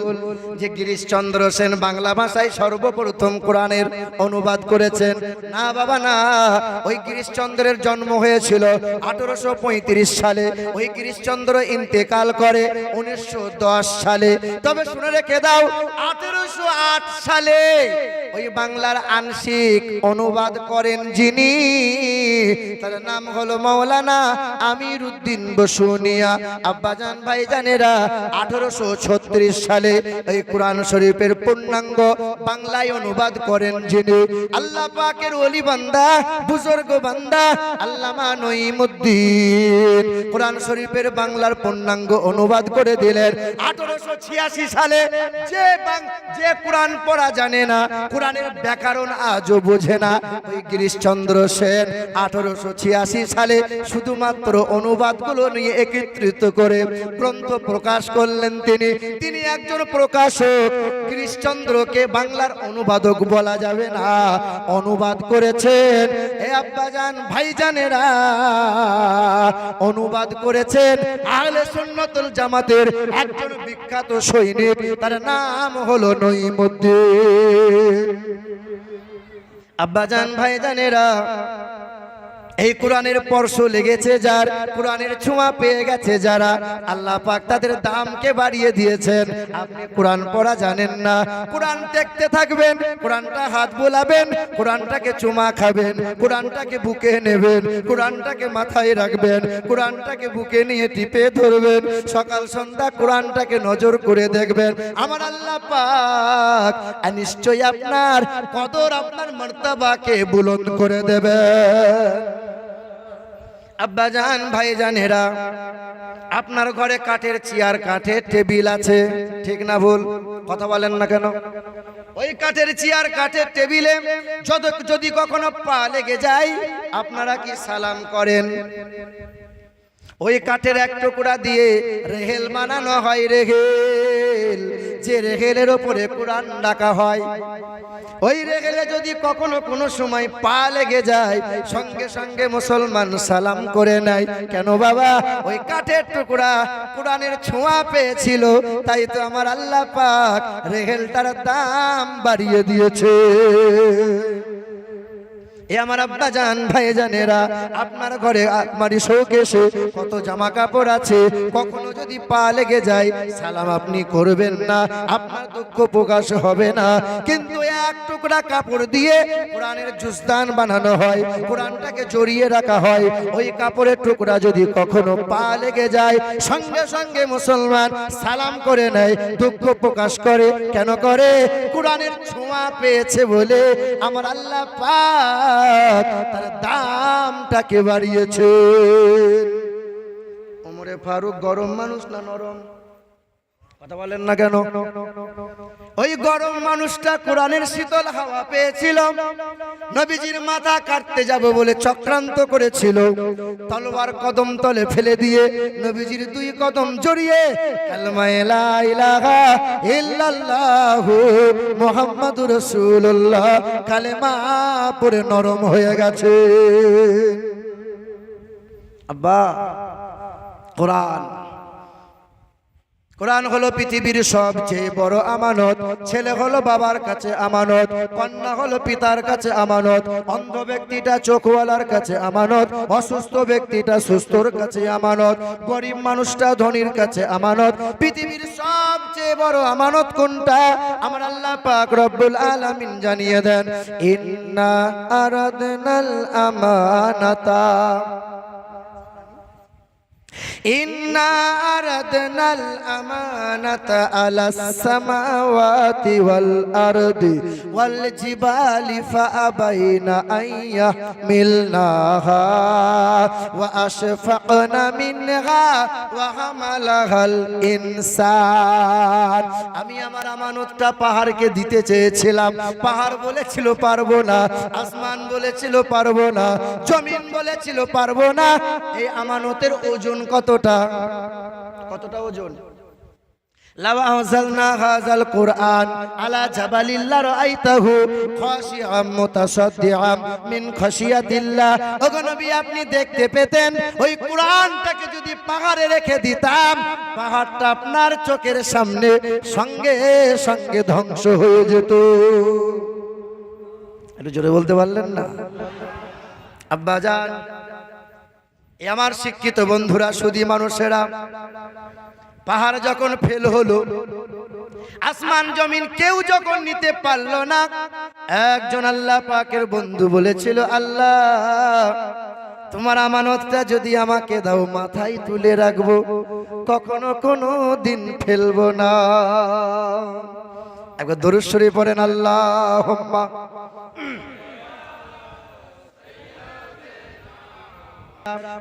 A: যে গিরিশচন্দ্র সেন বাংলা ভাষায় সর্বপ্রথম কোরআনের অনুবাদ করেছেন। না বাবা না, ওই গিরিশচন্দ্রের জন্ম হয়েছিল 1835 সালে। ওই গিরিশচন্দ্র ইন্তেকাল করে 1910 সালে। তবে শুনে রেখে দাও 1808 সালে ওই বাংলার আংশিক অনুবাদ করেন যিনি, তার নাম হলো মাওলানা আমির উদ্দিন বসুনিয়া। আব্বাজান ভাইজানেরা 1836 সালে এই কোরআন শরীফের পূর্ণাঙ্গ বাংলায় অনুবাদ করেন যিনি, আল্লাহ পাকের ওলি বান্দা বুজুর্গ বান্দা আল্লামা নঈমুদ্দিন। কোরআন শরীফের বাংলার পূর্ণাঙ্গ অনুবাদ করে দিলেন 1886 সালে। যে কোরআন পড়া জানে না, কোরআনের ব্যাকরণ আজও বোঝে না, ওই গিরিশচন্দ্র সেন 1886 সালে শুধুমাত্র অনুবাদগুলো নিয়ে একত্রিত করে গ্রন্থ প্রকাশ করলেন। তিনি একজন প্রকাশক। গিরিশচন্দ্রকে বাংলার অনুবাদক বলা যাবে না, অনুবাদ করেছেন এ আব্বাজান ভাইজানেরা, অনুবাদ করেছেন আহলে সুন্নাতুল জামাতের একজন বিখ্যাত সৈনিক, তার নাম হলো নঈমুদ্দিন। আব্বাজান ভাইজানেরা, এই কোরআনের স্পর্শ লেগেছে যার, কোরআনের ছোঁয়া পেয়ে গেছে যারা, আল্লাহ পাক তাদের দামকে বাড়িয়ে দিয়েছেন। আপনি কোরআন পড়া জানেন না, কোরআন দেখতে থাকবেন, কোরআনটা হাত বোলাবেন, কোরআনটাকে চুমা খাবেন, কোরআনটাকে বুকে নেবেন, কোরআনটাকে মাথায় রাখবেন, কোরআনটাকে বুকে নিয়ে টিপে ধরবেন, সকাল সন্ধ্যা কোরআনটাকে নজর করে দেখবেন। আমার আল্লাহ পাক নিশ্চয়ই আপনার কদর, আপনার মর্তবাকে বুলন্দ করে দেবেন। আব্বাজান ভাইজানেরা, আপনার ঘরে কাঠের চেয়ার, কাঠের টেবিল আছে, ঠিক না ভুল? কথা বলেন না কেন? ওই কাঠের চেয়ার, কাঠের টেবিলে যদি কখনো পা লেগে যায়, আপনারা কি সালাম করেন? ওই কাঠের এক টুকরা দিয়ে রেহেল বানানো হয়, রেহেল, যে রেহেলের ওপরে কোরআন রাখা হয়। ওই রেহেলে যদি কখনো কোনো সময় পা লেগে যায়, সঙ্গে সঙ্গে মুসলমান সালাম করে নেয়। কেন বাবা? ওই কাঠের টুকরা কোরআনের ছোঁয়া পেয়েছিল, তাই তো আমার আল্লাহ পাক রেহেলটার দাম বাড়িয়ে দিয়েছে। এ আমার আব্বা জান, ভাই জানেরা, আপনার ঘরে আলমারি শোকেসে কত জামা কাপড় আছে, কখনো যদি পা লেগে যায় সালাম আপনি করবেন না, আপনার দুঃখ প্রকাশ হবে না। কিন্তু এক টুকরা কাপড় দিয়ে কোরআনের জুসদান বানানো হয়, কোরআনটাকে জড়িয়ে রাখা হয়। ওই কাপড়ের টুকরা যদি কখনো পা লেগে যায়, সঙ্গে সঙ্গে মুসলমান সালাম করে নেয়, দুঃখ প্রকাশ করে। কেন করে? কোরআনের ছোঁয়া পেয়েছে বলে আমার আল্লাহ পাক তার দামটাকে বাড়িয়েছে। ওমরে ফারুক গরম মানুষ না নরম? কথা বলেন না কেন? ওই গরম মানুষটা কোরআনের শীতল হাওয়া পেয়েছিল, নবীজির মাথা কাটতে যাবে বলে চক্রান্ত করেছিল। তলোয়ার কদম তলে ফেলে দিয়ে নবীজির দুই কদম জড়িয়ে কালেমা লা ইলাহা ইল্লাল্লাহু মুহাম্মাদুর রাসূলুল্লাহ কালেমা পড়ে নরম হয়ে গেছে। আব্বা, কোরআন হলো পৃথিবীর সবচেয়ে বড় আমানত। ছেলে হলো বাবার কাছে আমানত, কন্যা হলো পিতার কাছে আমানত, অন্ধ ব্যক্তিটা চোখওয়ালার কাছে আমানত, অসুস্থ ব্যক্তিটা সুস্থর কাছে আমানত, গরিব মানুষটা ধনীর কাছে আমানত। পৃথিবীর সবচেয়ে বড় আমানত কোনটা? আমার আল্লাহ পাক রব্বুল আলামিন জানিয়ে দেন, ইন্না আরাদনাল আমানাতা ইন্না আরাদনাল আমানাতা আলাস সামাওয়াতি ওয়াল আরদি ওয়াল জিবালি ফাআবাইনা আইয়াহমিলনাহা ওয়া আশফাকনা মিনহা ওয়া হামালাহাল ইনসান। আমি আমার আমানতটা পাহাড়কে দিতে চেয়েছিলাম, পাহাড় বলেছিল পারবো না, আসমান বলেছিল পারবো না, জমিন বলেছিল পারবো না। এই আমানতের ওজন কতটা? কতটা ওজন? লাউ আনজালনা হাযাল কুরআন আলা জাবালিন লারাআইতাহু খাশিআম মুতাসাদ্দিআম মিন খাশিয়াতিল্লাহ। ওগো নবী, আপনি দেখতে পেতেন ওই কুরআনটাকে যদি পাহাড়ে রেখে দিতাম, পাহাড়টা আপনার চোখের সামনে সঙ্গে সঙ্গে ধ্বংস হয়ে যেত। একটু জোরে বলতে পারলেন না? আব্বা জান, আমার শিক্ষিত বন্ধুরা, সুধী মানুষেরা, পাহাড় যখন ফেল হলো, আসমান জমিন কেউ যখন নিতে পারলো না, একজন আল্লাহ পাকের বন্ধু বলেছিল, আল্লাহ তোমার আমানতটা যদি আমাকে দাও, মাথায় তুলে রাখবো, কখনো কোনো দিন ফেলবো না। একবার দরুদ শরীফ পড়েন, আল্লাহুম্মা।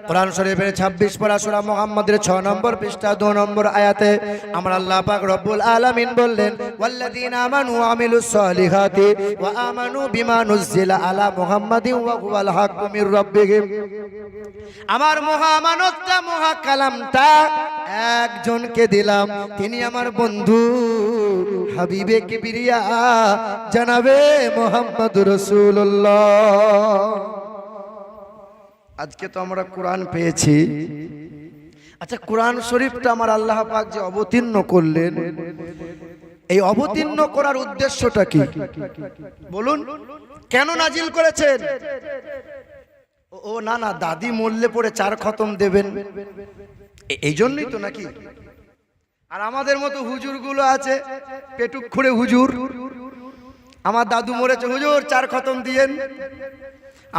A: কোরআন শরীফের 26 পারা সূরা মুহাম্মাদের 6 নম্বর পৃষ্ঠা 2 নম্বর আয়াতে আমার আল্লাহ পাক রব্বুল আলামিন বললেন, ওয়াল্লাযীনা আমানু ওয়া আমিলুস সালিহাতি ওয়া আমানু বিমা নুজিলা আলা মুহাম্মাদিন ওয়া হুয়াল হাক্কু মির রাব্বিহিম। আমার মহা আমানতটা, মহা কালামটা একজনকে দিলাম, তিনি আমার বন্ধু হাবিবে কিবরিয়া জনাবে মুহাম্মদুর রাসূলুল্লাহ। আজকে তো আমরা কোরআন পেয়েছি। আচ্ছা, কোরআন শরীফটা আমার আল্লাহ পাক যে অবতীর্ণ করলেন, এই অবতীর্ণ করার উদ্দেশ্যটা কি বলুন? কেন নাজিল করেছেন? ও না না, দাদি মরলে পরে 4 খতম দেবেন, এই জন্যই তো নাকি? আর আমাদের মতো হুজুরগুলো আছে, পেটুক খুঁড়ে হুজুর, আমার দাদু মরেছে, হুজুর 4 খতম দিয়েন।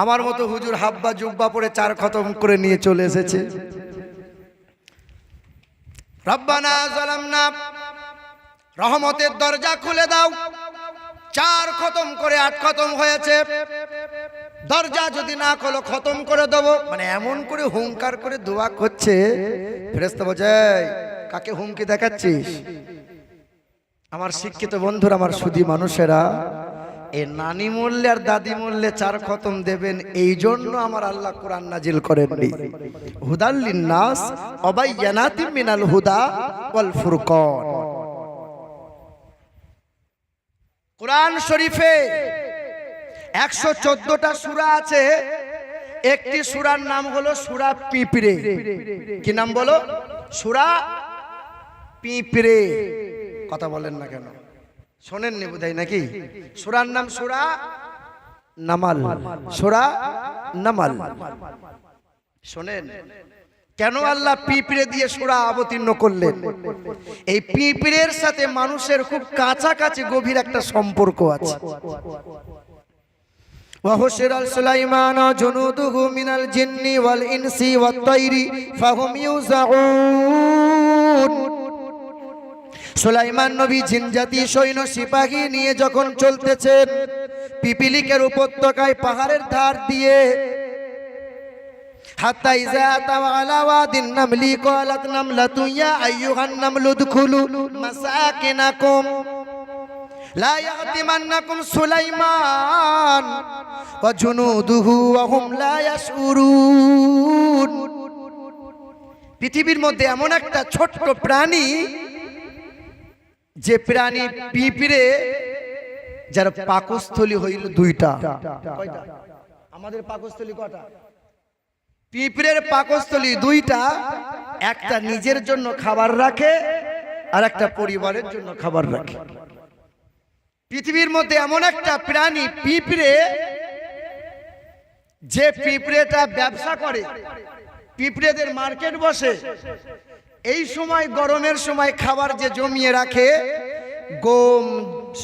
A: আমার মতো হুজুর হাব্বা জুব্বা পরে 4 খতম করে নিয়ে চলে এসেছে। রব্বানা যালামনা, রহমতের দরজা খুলে দাও, 4 খতম করে 8 খতম হয়েছে, দরজা যদি না খোলো খতম করে দেবো, মানে এমন করে হুঙ্কার করে দোয়া করছে। ফেরেশতা বলছে, কাকে হুমকি দেখাচ্ছিস? আমার শিক্ষিত বন্ধুরা, আমার সুধী মানুষেরা, এই নানি মরলে আর দাদি মরলে 4 খতম দেবেন, এই জন্য আমার আল্লাহ কোরআন নাজিল করেননি। হুদাল লিন্নাস ওয়া বায়্যানাতিম মিনাল হুদা ওয়াল ফুরকান। কোরআন শরীফে 114টা সূরা আছে। একটি সূরার নাম হলো সূরা পিঁপড়ে। কি নাম বলো? সূরা পিঁপড়ে। কথা বলেন না কেন? শোনেননি বোধহয় নাকি? সূরার নাম সূরা নামাল। সূরা নামাল। শোনেন কেন আল্লাহ পিঁপড়ে দিয়ে সূরা অবতীর্ণ করলেন? এই পিঁপড়ের সাথে মানুষের খুব কাছাকাছি গভীর একটা সম্পর্ক আছে। وحشر سليمان جنوده من الجن والإنس والطير فهم يوزعون। সুলাইমান নবী জিনজাতি সৈন্য সিপাহী নিয়ে যখন চলতেছেন পিপিলিকের উপত্যকায় পাহাড়ের ধার দিয়ে, হাত্তা ইযা আতাও আলা ওয়াদিন নামলি ক্বালাত নামলাতু ইয়া আইয়ুহান নামলু উদখুলু মাসাকিনাকুম লা ইয়াতিমান্নাকুম সুলাইমান ওয়া জুনুদুহু ওয়া হুম লা ইয়াশউরুন। পৃথিবীর মধ্যে এমন একটা ছোট্ট প্রাণী, যে প্রাণী পিঁপড়ে, যার পাকস্থলী হইল 2টা। কয়টা? আমাদের পাকস্থলী কয়টা? পিঁপড়ের পাকস্থলী 2টা। একটা নিজের জন্য খাবার রাখে আর একটা পরিবারের জন্য খাবার রাখে। পৃথিবীর মধ্যে এমন একটা প্রাণী পিঁপড়ে, যে পিঁপড়েটা ব্যবসা করে, পিঁপড়েদের মার্কেট বসে। এই সময় গরমের সময় খাবার যে জমিয়ে রাখে, গম,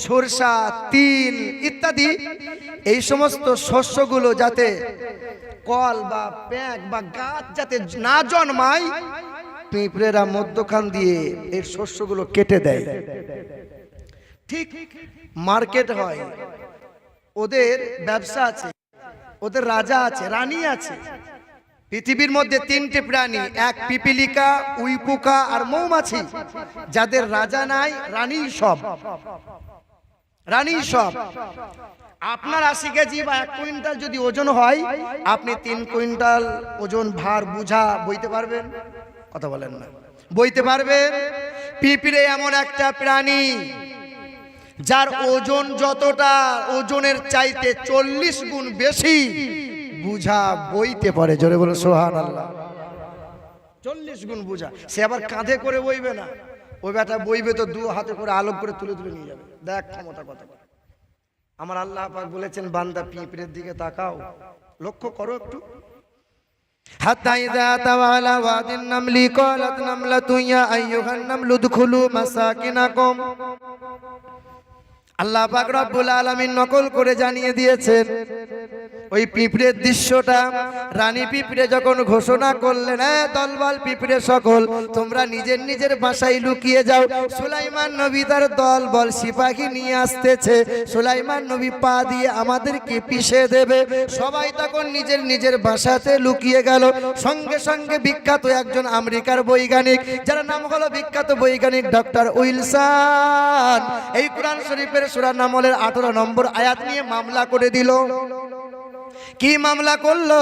A: সরষা, তিল ইত্যাদি, এই সমস্ত শস্যগুলো যাতে কল বা প্যাঁক বা গাছ যাতে না জন্মায়, পিঁপড়েরা মধ্যখান দিয়ে এই শস্যগুলো কেটে দেয়। ঠিক মার্কেট হয়, ওদের ব্যবসা আছে, ওদের রাজা আছে, রানী আছে। পৃথিবীর মধ্যে 3টে প্রাণী, এক পিপিলিকা, উইপোকা আর মৌমাছি, যাদের রাজা নাই, রানী সব। রানী সব। আপনার 80 কেজি বা 1 কুইন্টাল যদি ওজন হয়, আপনি 3 কুইন্টাল ওজন ভার বুঝা বইতে পারবেন? কথা বলেন না। বইতে পারবেন? পিঁপড়ে এমন একটা প্রাণী যার ওজন যতটা, ওজনের চাইতে 40 গুণ বেশি বুঝা বইতে পারে। জোরে বলো সুবহানাল্লাহ। 40 গুণ বুঝা। সে আবার কাঁধে করে বইবে না, ওই বেটা বইবে তো 2 হাতে করে আলোক করে তুলে তুলে নিয়ে যাবে। দেখ ক্ষমতা কত। আমার আল্লাহ পাক বলেছেন, বান্দা পিঁপড়ের দিকে তাকাও, লক্ষ্য করো একটু। হাত্তা ইযা তাওয়ালা ওয়াদিন নামলি ক্বালাত নামলাতু ইয়া আইয়ুহান নামলু উদখুলু মাসাকিনাকুম। আল্লাহ পাক রব্বুল আলামিন নকল করে জানিয়ে দিয়েছেন ওই পিঁপড়ের দৃশ্যটা। রানী পিঁপড়ে যখন ঘোষণা করলেন, দলবল পিঁপড়ে সকল, তোমরা নিজের নিজের বাসায় লুকিয়ে যাও। সুলাইমান নবী তার দলবল সিপাহী নিয়ে আসতেছে। সুলাইমান নবী পা দিয়ে আমাদেরকে পিষে দেবে। সবাই তখন নিজের নিজের বাসাতে লুকিয়ে গেল। সঙ্গে সঙ্গে বিখ্যাত একজন আমেরিকার বৈজ্ঞানিক, যার নাম হলো বিখ্যাত বৈজ্ঞানিক ডক্টর উইলসন, এই কোরআন শরীফের সূরা নামলের 18 নম্বর আয়াত নিয়ে মামলা করে দিল। কি মামলা করলো?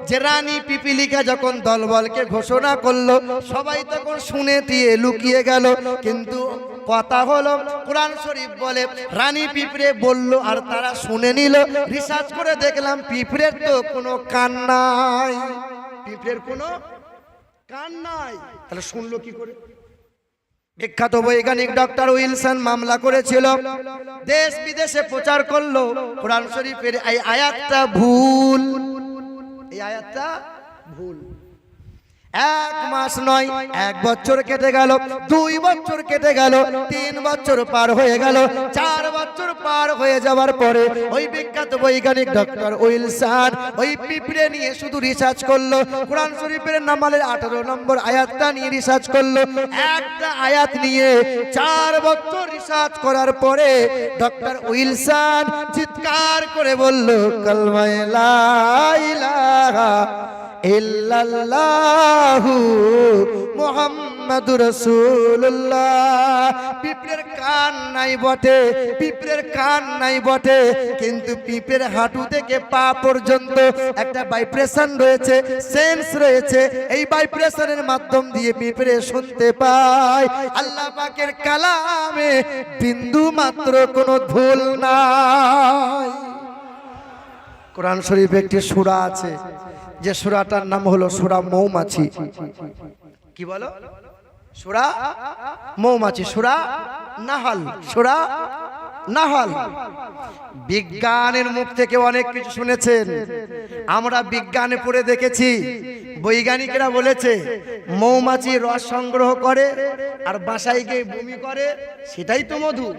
A: যে রানী পিপিলিকা যখন দলবলকে ঘোষণা করলো, সবাই তখন শুনে দিয়ে লুকিয়ে গেল। কিন্তু কথা হলো, কোরআন শরীফ বলে রানী পিঁপড়ে বলল আর তারা শুনে নিল। রিসার্চ করে দেখলাম পিঁপড়ের তো কোনো কান নাই। পিঁপড়ের কোনো কান নাই, তাহলে শুনলো কি করে? বিখ্যাত বৈজ্ঞানিক ডক্টর উইলসন মামলা করেছিল, দেশ বিদেশে প্রচার করলো কোরআন শরীফের এই আয়াতটা ভুল। এই আয়াতটা ভুল। 1 মাস নয়, 1 বছর কেটে গেল, 2 বছর কেটে গেল, 3 বছর পার হয়ে গেল, 4 বছর পার হয়ে যাওয়ার পরে ওই বিখ্যাত বৈজ্ঞানিক ডক্টর উইলসন ওই পিঁপড়ে নিয়ে শুধু রিসার্চ করলো। কোরআন শরীফের নামালের 18 নম্বর আয়াতটা নিয়ে রিসার্চ করলো। একটা আয়াত নিয়ে 4 বছর রিসার্চ করার পরে ডক্টর উইলসন চিৎকার করে বলল, কালমা লা ইলাহা ইল্লাল্লাহু মুহাম্মাদুর মুহাম্মাদুর রাসূলুল্লাহ। পিঁপড়ের কান নাই বটে, পিঁপড়ের কান নাই বটে, কিন্তু পিঁপড়ের হাঁটু থেকে পা পর্যন্ত একটা ভাইব্রেশন রয়েছে, সেন্স রয়েছে। এই ভাইব্রেশনের মাধ্যম দিয়ে পিঁপড়ে শুনতে পায়। আল্লাহ পাকের কালামে বিন্দু মাত্র কোনো ভুল নাই। কোরআন শরীফে একটি সূরা আছে, যে সূরাটার নাম হলো সূরা মৌমাছি। কি বলো? সূরা মৌমাছি, সূরা নাহল, সূরা নাহল। বিজ্ঞানের মুখ থেকে অনেক কিছু শুনেছেন, আমরা বিজ্ঞানে পড়ে দেখেছি। বৈজ্ঞানিকরা বলেছে মৌমাছি রস সংগ্রহ করে আর বাসায় গিয়ে বমি করে, সেটাই তো মধু।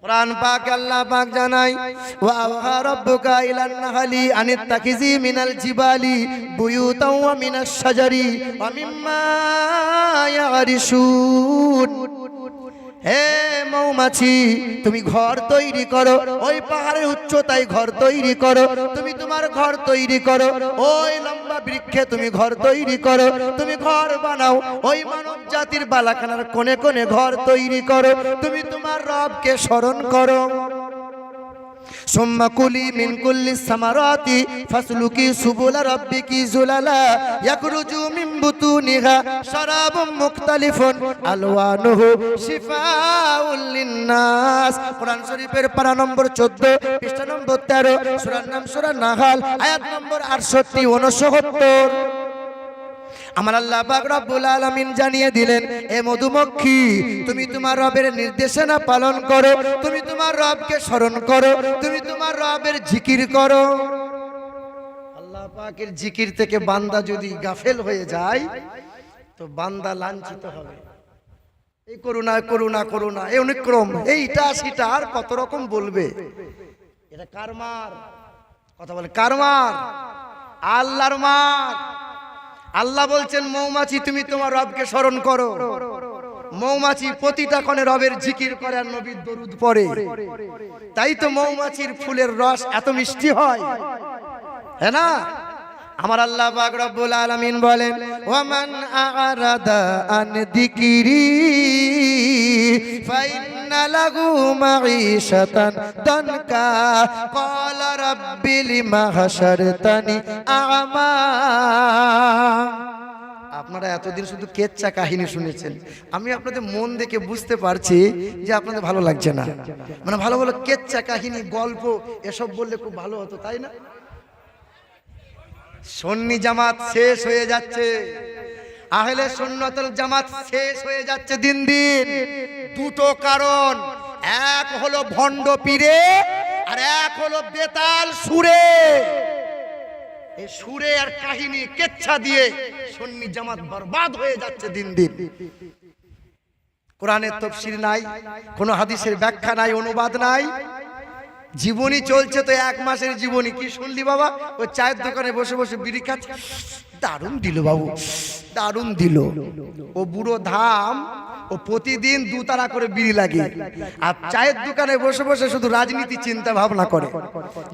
A: কুরআন পাক আল্লাহ পাক জানাই, ওয়া আওহা রাব্বুকা ইলান নাহলি আনিত্তাখিজি মিনাল জিবালি বুয়ুতাও ওয়া মিনাশ শাজারি ওয়া মিম্মা ইয়ারিশুন। হে মৌমাছি, তুমি ঘর তৈরি করো, ওই পাহাড়ের উচ্চতায় ঘর তৈরি করো, তুমি তোমার ঘর তৈরি করো, ওই লম্বা বৃক্ষে তুমি ঘর তৈরি করো, তুমি ঘর বানাও, ওই মানব জাতির বালাখানার কোণে কোণে ঘর তৈরি করো, তুমি তোমার রবকে স্মরণ করো। সুম্মা কুলি মিন কুল্লি সামারাতি ফাসলুকি সুবুলা রাব্বিকি যুলালা ইয়াখরুজু মিন বুতুনিহা শারাবুম মুখতালিফুন আলওয়ানুহু শিফাউল লিন্নাস। কোরআন শরীফের পারা নম্বর 14 পৃষ্ঠা নম্বর 13, সূরার নাম সূরা নাহল, আয়াত নম্বর 68 69। আমার আল্লাহ পাক রব্বুল আলামিন জানিয়ে দিলেন, এ মধুমক্ষী, তুমি তোমার রবের নির্দেশনা পালন করো, তুমি তোমার রবকে স্মরণ করো, তুমি তোমার রবের জিকির করো। আল্লাহ পাকের জিকির থেকে বান্দা যদি গাফেল হয়ে যায় তো বান্দা লাঞ্ছিত হবে। এই করুণা করুণা করুণা, এই অনুক্রম, এইটা সেটা আর কত রকম বলবে। এটা কার মার? কথা বলে কার মার? আল্লাহর মার। আল্লাহ বলছেন মৌমাছি তুমি তোমার রবকে স্মরণ করো। মৌমাছি প্রতিটা ক্ষণে রবের জিকির করে আর নবীর দরুদ পড়ে, তাই তো মৌমাছির ফুলের রস এত মিষ্টি হয়, হ্যাঁ না? আমার আল্লাহ পাক রব্বুল আলামিন বলেন, ওয়ামান আ'রাদা আন যিকরি ফাইন্না লাহু মাঈশাতান দানকা ক্বালা রাব্বি লিমা হাশারতানি আ'মা। আপনারা এতদিন শুধু কেচ্চা কাহিনী শুনেছেন, আমি আপনাদের মন দেখে বুঝতে পারছি যে আপনাদের ভালো লাগছে না। মানে ভালো ভালো কেচ্চা কাহিনী, গল্প এসব বললে খুব ভালো হতো, তাই না? সুন্নি জামাত শেষ হয়ে যাচ্ছে, আহলে সুন্নাতুল জামাত শেষ হয়ে যাচ্ছে দিন দিন। দুটো কারণ, এক হলো ভণ্ড পীরে আর এক হলো বেতাল সুরে। এই সুরে আর কাহিনী কেচ্ছা দিয়ে সুন্নি জামাত বরবাদ হয়ে যাচ্ছে দিন দিন। কোরআনের তাফসীর নাই, কোন হাদিসের ব্যাখ্যা নাই, অনুবাদ নাই, জীবনী চলছে তো 1 মাসের জীবনী। কি শুনলি বাবা? ওই চায়ের দোকানে বসে বসে বিড়ি খাচ্ছে, দারুণ দিল বাবু, দারুণ দিল। ও বুড়ো ধাম, ও প্রতিদিন 2 তারা করে বিড়ি লাগে, আর চায়ের দোকানে বসে বসে শুধু রাজনীতি চিন্তা ভাবনা করে।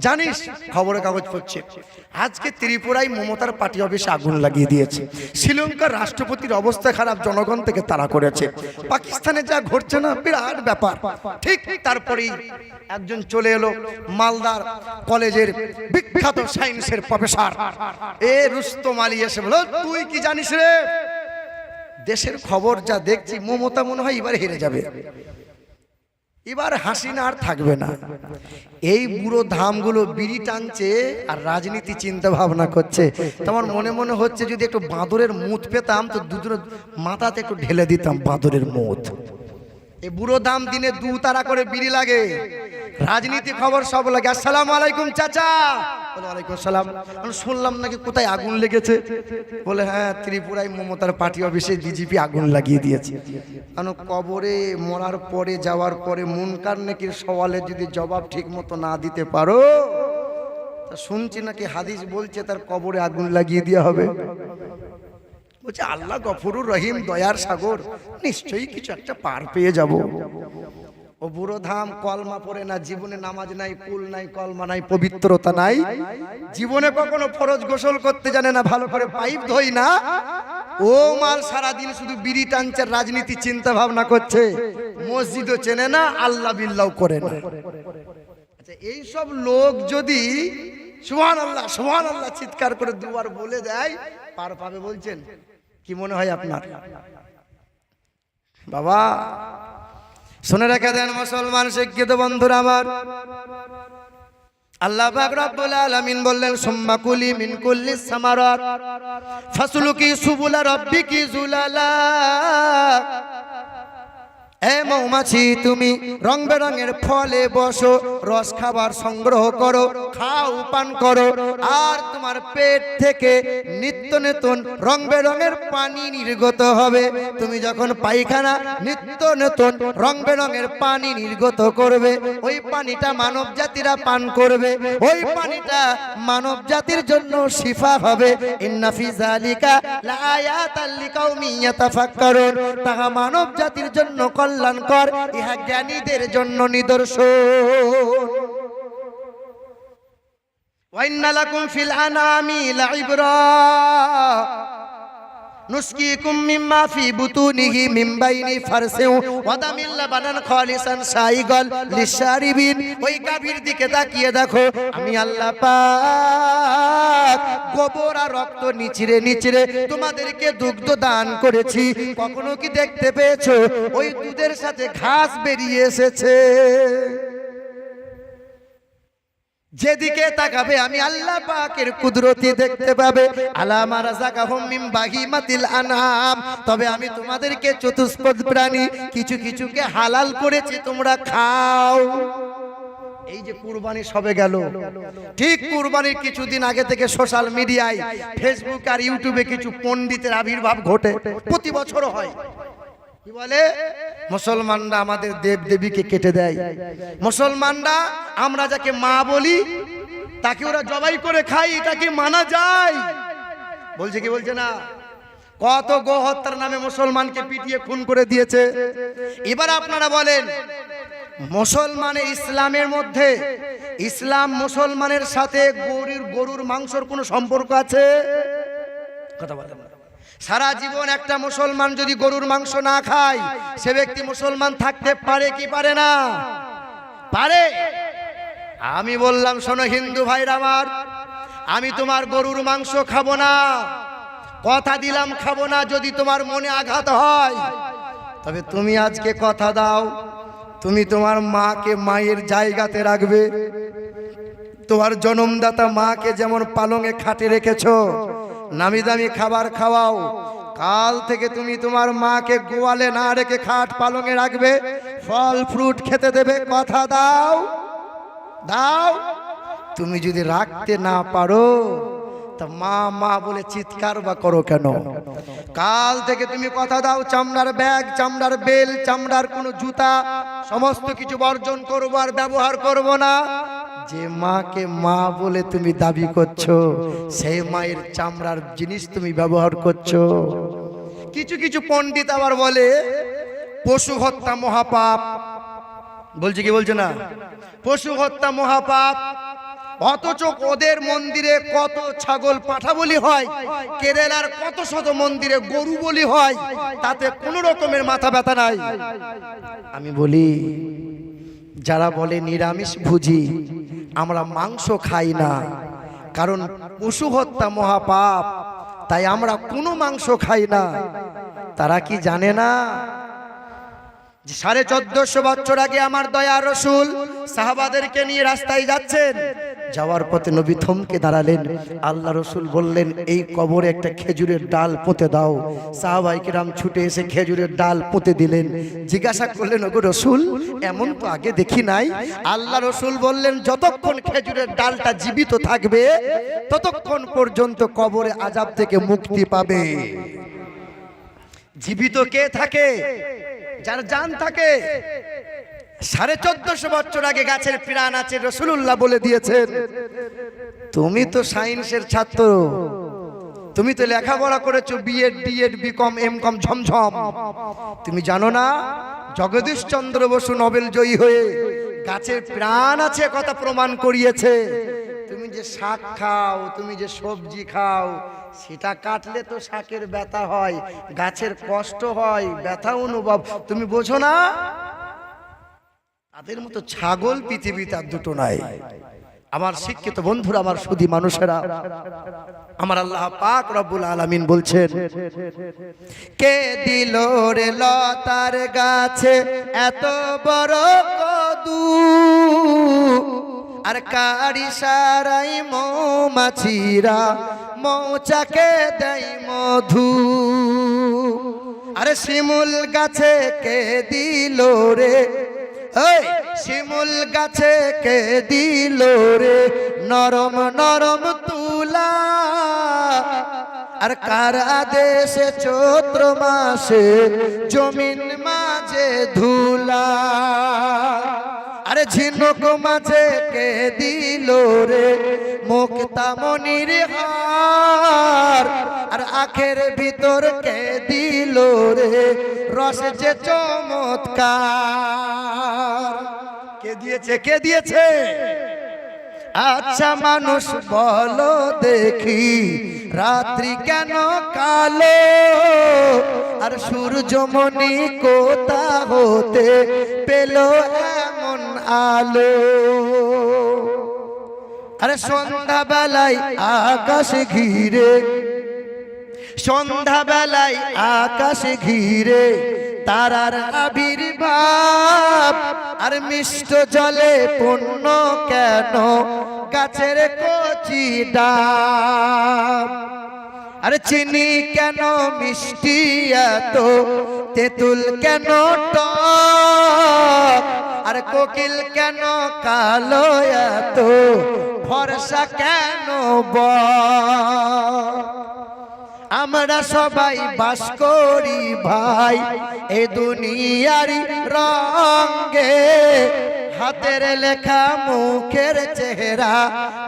A: জানিস, খবরের কাগজ পড়ছে আজকে ত্রিপুরায় মমতার পার্টি অফিসে আগুন লাগিয়ে দিয়েছে, শ্রীলঙ্কার রাষ্ট্রপতির অবস্থা খারাপ, জনগণ থেকে তাড়া করেছে, পাকিস্তানে যা ঘটছে না বিরাট ব্যাপার। ঠিক তারপরেই একজন চলে এলো, মালদার কলেজের বিখ্যাত সায়েন্সের প্রফেসর এ রুস্তম আলী, এসে বলল, তুই কি জানিস রে? দেশের খবর যা দেখছি মমতা মনে হয় এবার হেরে যাবে, এবার হাসিনা আর থাকবে না। এই বুড়ো ধামগুলো বিড়ি টানছে আর রাজনীতি চিন্তা ভাবনা করছে। তোমার মনে মনে হচ্ছে যদি একটু বাঁদরের মুত পেতাম তো দুজনের মাথাতে একটু ঢেলে দিতাম বাঁদরের মুত। এই বুড়ো দাম দিনে 2 তারা করে বিড়ি লাগে, রাজনীতি খবর সব লাগে। আসসালামু আলাইকুম চাচা। ওয়ালাইকুম আসসালাম। আমি শুনলাম নাকি কোথায় আগুন লেগেছে? বলে হ্যাঁ, ত্রিপুরায় মমতার পার্টি অফিসে বিজেপি আগুন লাগিয়ে দিয়েছে। কারণ কবরে মরার পরে, যাওয়ার পরে মুনকার নেকির সওয়ালের যদি জবাব ঠিক মতো না দিতে পারো, তা শুনছি নাকি হাদিস বলছে তার কবরে আগুন লাগিয়ে দেওয়া হবে। বলছে আল্লাহ গফুরুর রহিম, দয়ার সাগর, নিশ্চয়ই কিছু একটা পার পেয়ে যাব। ও বুড়ো ধাম কলমা পড়ে না, জীবনে নামাজ নাই, কুল নাই, কলমা নাই, পবিত্রতা নাই, জীবনে কখনো ফরজ গোসল করতে জানে না, ভালো করে পাইপ ধোই না। ও ও মাল সারাদিন শুধু বিড়ি টানছে, রাজনীতি চিন্তা ভাবনা করছে, মসজিদও চেনে না, আল্লাহ বিল্লাহ করে না। আচ্ছা, এইসব লোক যদি সুবহানাল্লাহ চিৎকার করে দুবার বলে দেয়, পার পাবে বলছেন? কি মনে হয় আপনার? বাবা শুনে রেখে দেন মুসলমান শিক্ষিত বন্ধুরা আমার, আল্লাহ পাক রব্বুল আলামিন বললেন সুম্মা কুলি মিন কুল্লি সামারাত ফাসলুকি সুবুলা রাব্বিকি যুলালা। এ মৌমাছি, তুমি রং বেরঙের ফলে বসো, রস খাবার সংগ্রহ করো, খাও পান করো, আর তোমার পেট থেকে নিত্য নতুন রং বেরঙের পানি নির্গত হবে। তুমি যখন পায়খানা নিত্য নতুন রং বেরঙের পানি নির্গত করবে, ওই পানিটা মানব জাতিরা পান করবে, ওই পানিটা মানব জাতির জন্য শিফা হবে। ইন্না ফি যালিকা লাআয়াতাল লিকাউমিন ইয়াতাফাক্কারুন, তাহা মানব জাতির জন্য কল্যাণকর, ইহা জ্ঞানীদের জন্য নিদর্শন। ওয়া ইন্না লাকুম ফিল আনামি লাইবরা নুসকিকুম মিম্মা ফি বুতুনিহি মিন বাইনি ফারসিন ওয়া দামিল লাবানান খালিসান সাইগাল লিশারিবিন। ওই গাভীর দিকে তাকিয়ে দেখো, আমি আল্লাহ পাক গোবর আর রক্ত নিচড়ে নিচড়ে তোমাদেরকে দুগ্ধ দান করেছি। কখনো কি দেখতে পেয়েছো ওই দুধের সাথে ঘাস বেরিয়ে এসেছে? যেদিকে তাকাবে আমি আল্লাহ পাকের কুদরতি দেখতে পাবে। আলামা রাযাকাহুম মিন বাহিমাতিল আনআম, তবে আমি তোমাদেরকে চতুষ্পদ প্রাণী কিছু কিছুকে হালাল করেছি, তোমরা খাও। এই যে কুরবানি সবে গেল, ঠিক কুরবানির কিছুদিন আগে থেকে সোশ্যাল মিডিয়ায়, ফেসবুক আর ইউটিউবে কিছু পণ্ডিতের আবির্ভাব ঘটে, প্রতি বছর হয়। কি বলে? মুসলমানরা আমাদের দেব দেবীকে কেটে দেয়, মুসলমানরা আমরা যাকে মা বলি তাকে ওরা জবাই করে খায়, এটাকে মানা যায়? বলছে কি বলছে না? কত গো হত্যার নামে মুসলমানকে পিটিয়ে খুন করে দিয়েছে। এবার আপনারা বলেন, মুসলমানের ইসলামের মধ্যে, ইসলাম মুসলমানের সাথে গরুর মাংসর কোনো সম্পর্ক আছে? কথা বলেন না। সারা জীবন একটা মুসলমান যদি গরুর মাংস না খায়, সে ব্যক্তি মুসলমান থাকতে পারে কি পারে না? পারে। আমি বললাম, শোনো হিন্দু ভাইরা আমার, আমি তোমার গরুর মাংস খাবো না, কথা দিলাম খাবো না। যদি তোমার মনে আঘাত হয়, তবে তুমি আজকে কথা দাও, তুমি তোমার মাকে মায়ের জায়গাতে রাখবে। তোমার জন্মদাতা মাকে যেমন পালঙে খাটে রেখেছো, নামি দামি খাবার খাওয়াও, কাল থেকে তুমি তোমার মাকে গোয়ালে না রেখে খাট পালঙে রাখবে, ফল ফ্রুট খেতে দেবে। কথা দাও, দাও। তুমি যদি রাখতে না পারো, তা মা মা বলে চিৎকার বা করো কেন? কাল থেকে তুমি কথা দাও, চামড়ার ব্যাগ, চামড়ার বেল, চামড়ার কোনো জুতা সমস্ত কিছু বর্জন করবো আর ব্যবহার করব না। যে মাকে মা বলে তুমি দাবি করছো, সেই মায়ের চামড়ার জিনিস তুমি ব্যবহার করছো। কিছু কিছু পণ্ডিত আবার বলে পশু হত্যা মহাপাপ। বলছে কি বলছে না? পশু হত্যা মহাপাপ। অথচ ওদের মন্দিরে কত ছাগল পাঠা বলি হয়, কেরালার কত শত মন্দিরে গরু বলি হয়, তাতে কোনো রকমের মাথা ব্যথা নাই। আমি বলি, যারা বলে নিরামিষ ভুজি, আমরা মাংস খাই না, কারণ পশু হত্যা মহাপাপ, তাই আমরা কোনো মাংস খাই না। তারা কি জানে না যে 1450 বছর আগে আমার দয়ার রাসূল সাহাবাদেরকে নিয়ে রাস্তায় যাচ্ছেন, যাওয়ার পথে নবী থমকে দাঁড়ালেন। আল্লাহ রাসূল বললেন, এই কবরে একটা খেজুরের ডাল পুঁতে দাও। সাহাবায়ে কিরাম ছুটে এসে খেজুরের ডাল পুঁতে দিলেন। জিজ্ঞাসা করলেন, ওগো রাসূল, এমন তো আগে দেখি নাই। আল্লাহ রাসূল বললেন, যতক্ষণ খেজুরের ডালটা জীবিত থাকবে, ততক্ষণ পর্যন্ত কবরে আযাব থেকে মুক্তি পাবে। জীবিত কে থাকে? যার জান থাকে। 1450 বছর আগে গাছের প্রাণ আছে রাসূলুল্লাহ বলে দিয়েছেন। তুমি তো সায়েন্সের ছাত্র, তুমি তো লেখাপড়া করেছো, বিএড ডিএড বিকম এমকম ঝমঝম। তুমি জানো না জগদীশ চন্দ্র বসু নোবেল জয়ী হয়ে গাছের প্রাণ আছে কথা প্রমাণ করিয়েছে। তুমি যে শাক খাও, তুমি যে সবজি খাও, সেটা কাটলে তো শাকের ব্যথা হয়, গাছের কষ্ট হয়, ব্যথা অনুভব, তুমি বোঝো না? তাদের মতো ছাগল পৃথিবীতে আর দুটো নাই। আমার শিক্ষিত বন্ধুরা, আমার সুধী মানুষেরা, আমার আল্লাহ পাক রব্বুল আলামিন বলছেন, কে দিল রে লতার গাছে এত বড় কদু, আর কারি সারাই মৌমাছিরা মৌচাকে দেয় মধু। আরে শিমুল গাছে কে দিল রে, এই শিমুল গাছে কে দিল রে নরম নরম তুলা, আর কার আদেশে চৈত্র মাসে জমিন মাঝে ধুলা। আরে ঝিনুক মাঝে কে দিল রে মুক্তামণির হার, আর আখের ভিতর কে দিল রে রস যে চমৎকার। কে দিয়েছে? কে দিয়েছে? আচ্ছা মানুষ বলো দেখি, রাত্রি কেন কালো, আর সূর্যমণি কোথা হতে পেল এমন আলো? আরে সন্ধ্যা বেলায় আকাশ ঘিরে, সন্ধ্যা বেলায় আকাশ ঘিরে তারার আবির্ভাব, আর মিষ্ট জলে পূর্ণ কেন গাছের কচি ডাব? আরে চিনি কেন মিষ্টি এত, তেঁতুল কেন টক, আর কোকিল কেন কালো এত, ফর্সা কেন বক? আমরা সবাই বাস করি ভাই এ দুনিয়ারি রঙে, হাতের লেখা মুখের চেহারা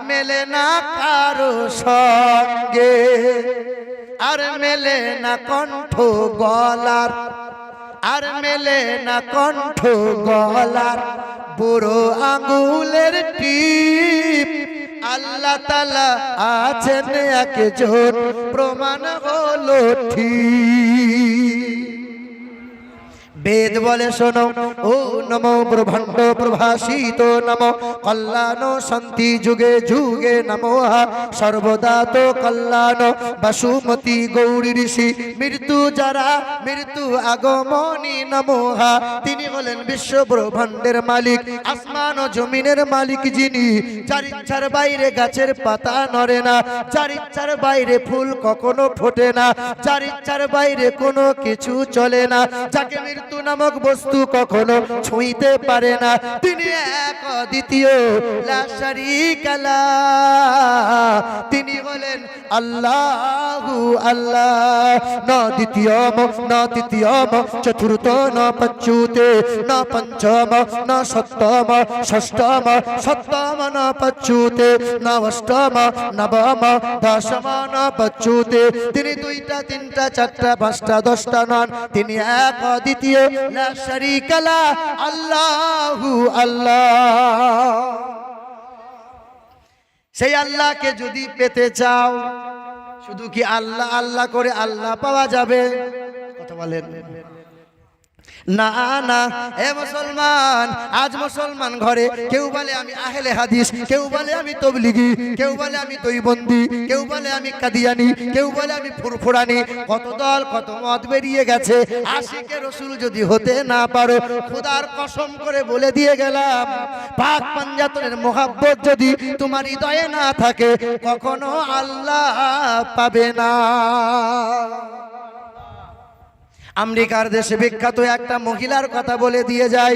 A: মেলে না কারো সঙ্গে, আর মেলে না কণ্ঠ গলার, আর মেলে না কণ্ঠ গলার বুড়ো আঙ্গুলের টিপ। আল্লাহ তাআলা আছেন একজন, প্রমাণ হলো ঠিক। বেদ বলে শোনো, ও নমো ব্রহ্মাণ্ড প্রভাসিত নমো কল্যাণ শান্তি যুগে যুগে নমো সর্বদা তো কল্যাণ বাসুমতী গৌরী ঋষি মৃত্যু যারা মৃত্যু আগমনী নমো। তিনি হলেন বিশ্ব ব্রহ্মাণ্ডের মালিক, আসমান ও জমিনের মালিক, যিনি যার ইচ্ছার বাইরে গাছের পাতা নড়ে না, যার ইচ্ছার বাইরে ফুল কখনো ফোটে না, যার ইচ্ছার বাইরে কোনো কিছু চলে না, যাকে মৃত্যু নামক বস্তু কখনো ছুঁইতে পারে না। তিনি এক অদ্বিতীয়, লা শারীকা লাহ। তিনি হলেন আল্লাহু আল্লাহ, না দ্বিতীয়ম না তৃতীয়ম চতুর্থ না পঞ্চুতে না পঞ্চম না সপ্তম ষষ্ঠম সপ্তম না পঞ্চুতে না অষ্টম নবম দশম না পঞ্চুতে। তিনি দুইটা তিনটা চারটা পাঁচটা দশটা নন, তিনি এক অদ্বিতীয়, লা শারীকা লাহ, আল্লাহু আল্লাহ। সেই আল্লাহকে যদি পেতে চাও, শুধু কি আল্লাহ আল্লাহ করে আল্লাহ পাওয়া যাবে? কথা বলেন না না। এ মুসলমান, আজ মুসলমান ঘরে কেউ বলে আমি আহলে হাদিস, কেউ বলে আমি তবলিগি, কেউ বলে আমি দেওবন্দি, কেউ বলে আমি কাদিয়ানি, কেউ বলে আমি ফুরফুরানি। কত দল কত মত বেরিয়ে গেছে। আশিকে রসুল যদি হতে না পারো, খোদার কসম করে বলে দিয়ে গেলাম, পাক পাঞ্জাতনের মোহাব্বত যদি তোমার হৃদয়ে না থাকে, কখনো আল্লাহ পাবে না। আমেরিকার দেশে বিখ্যাত একটা মহিলার কথা বলে দিয়ে যায়।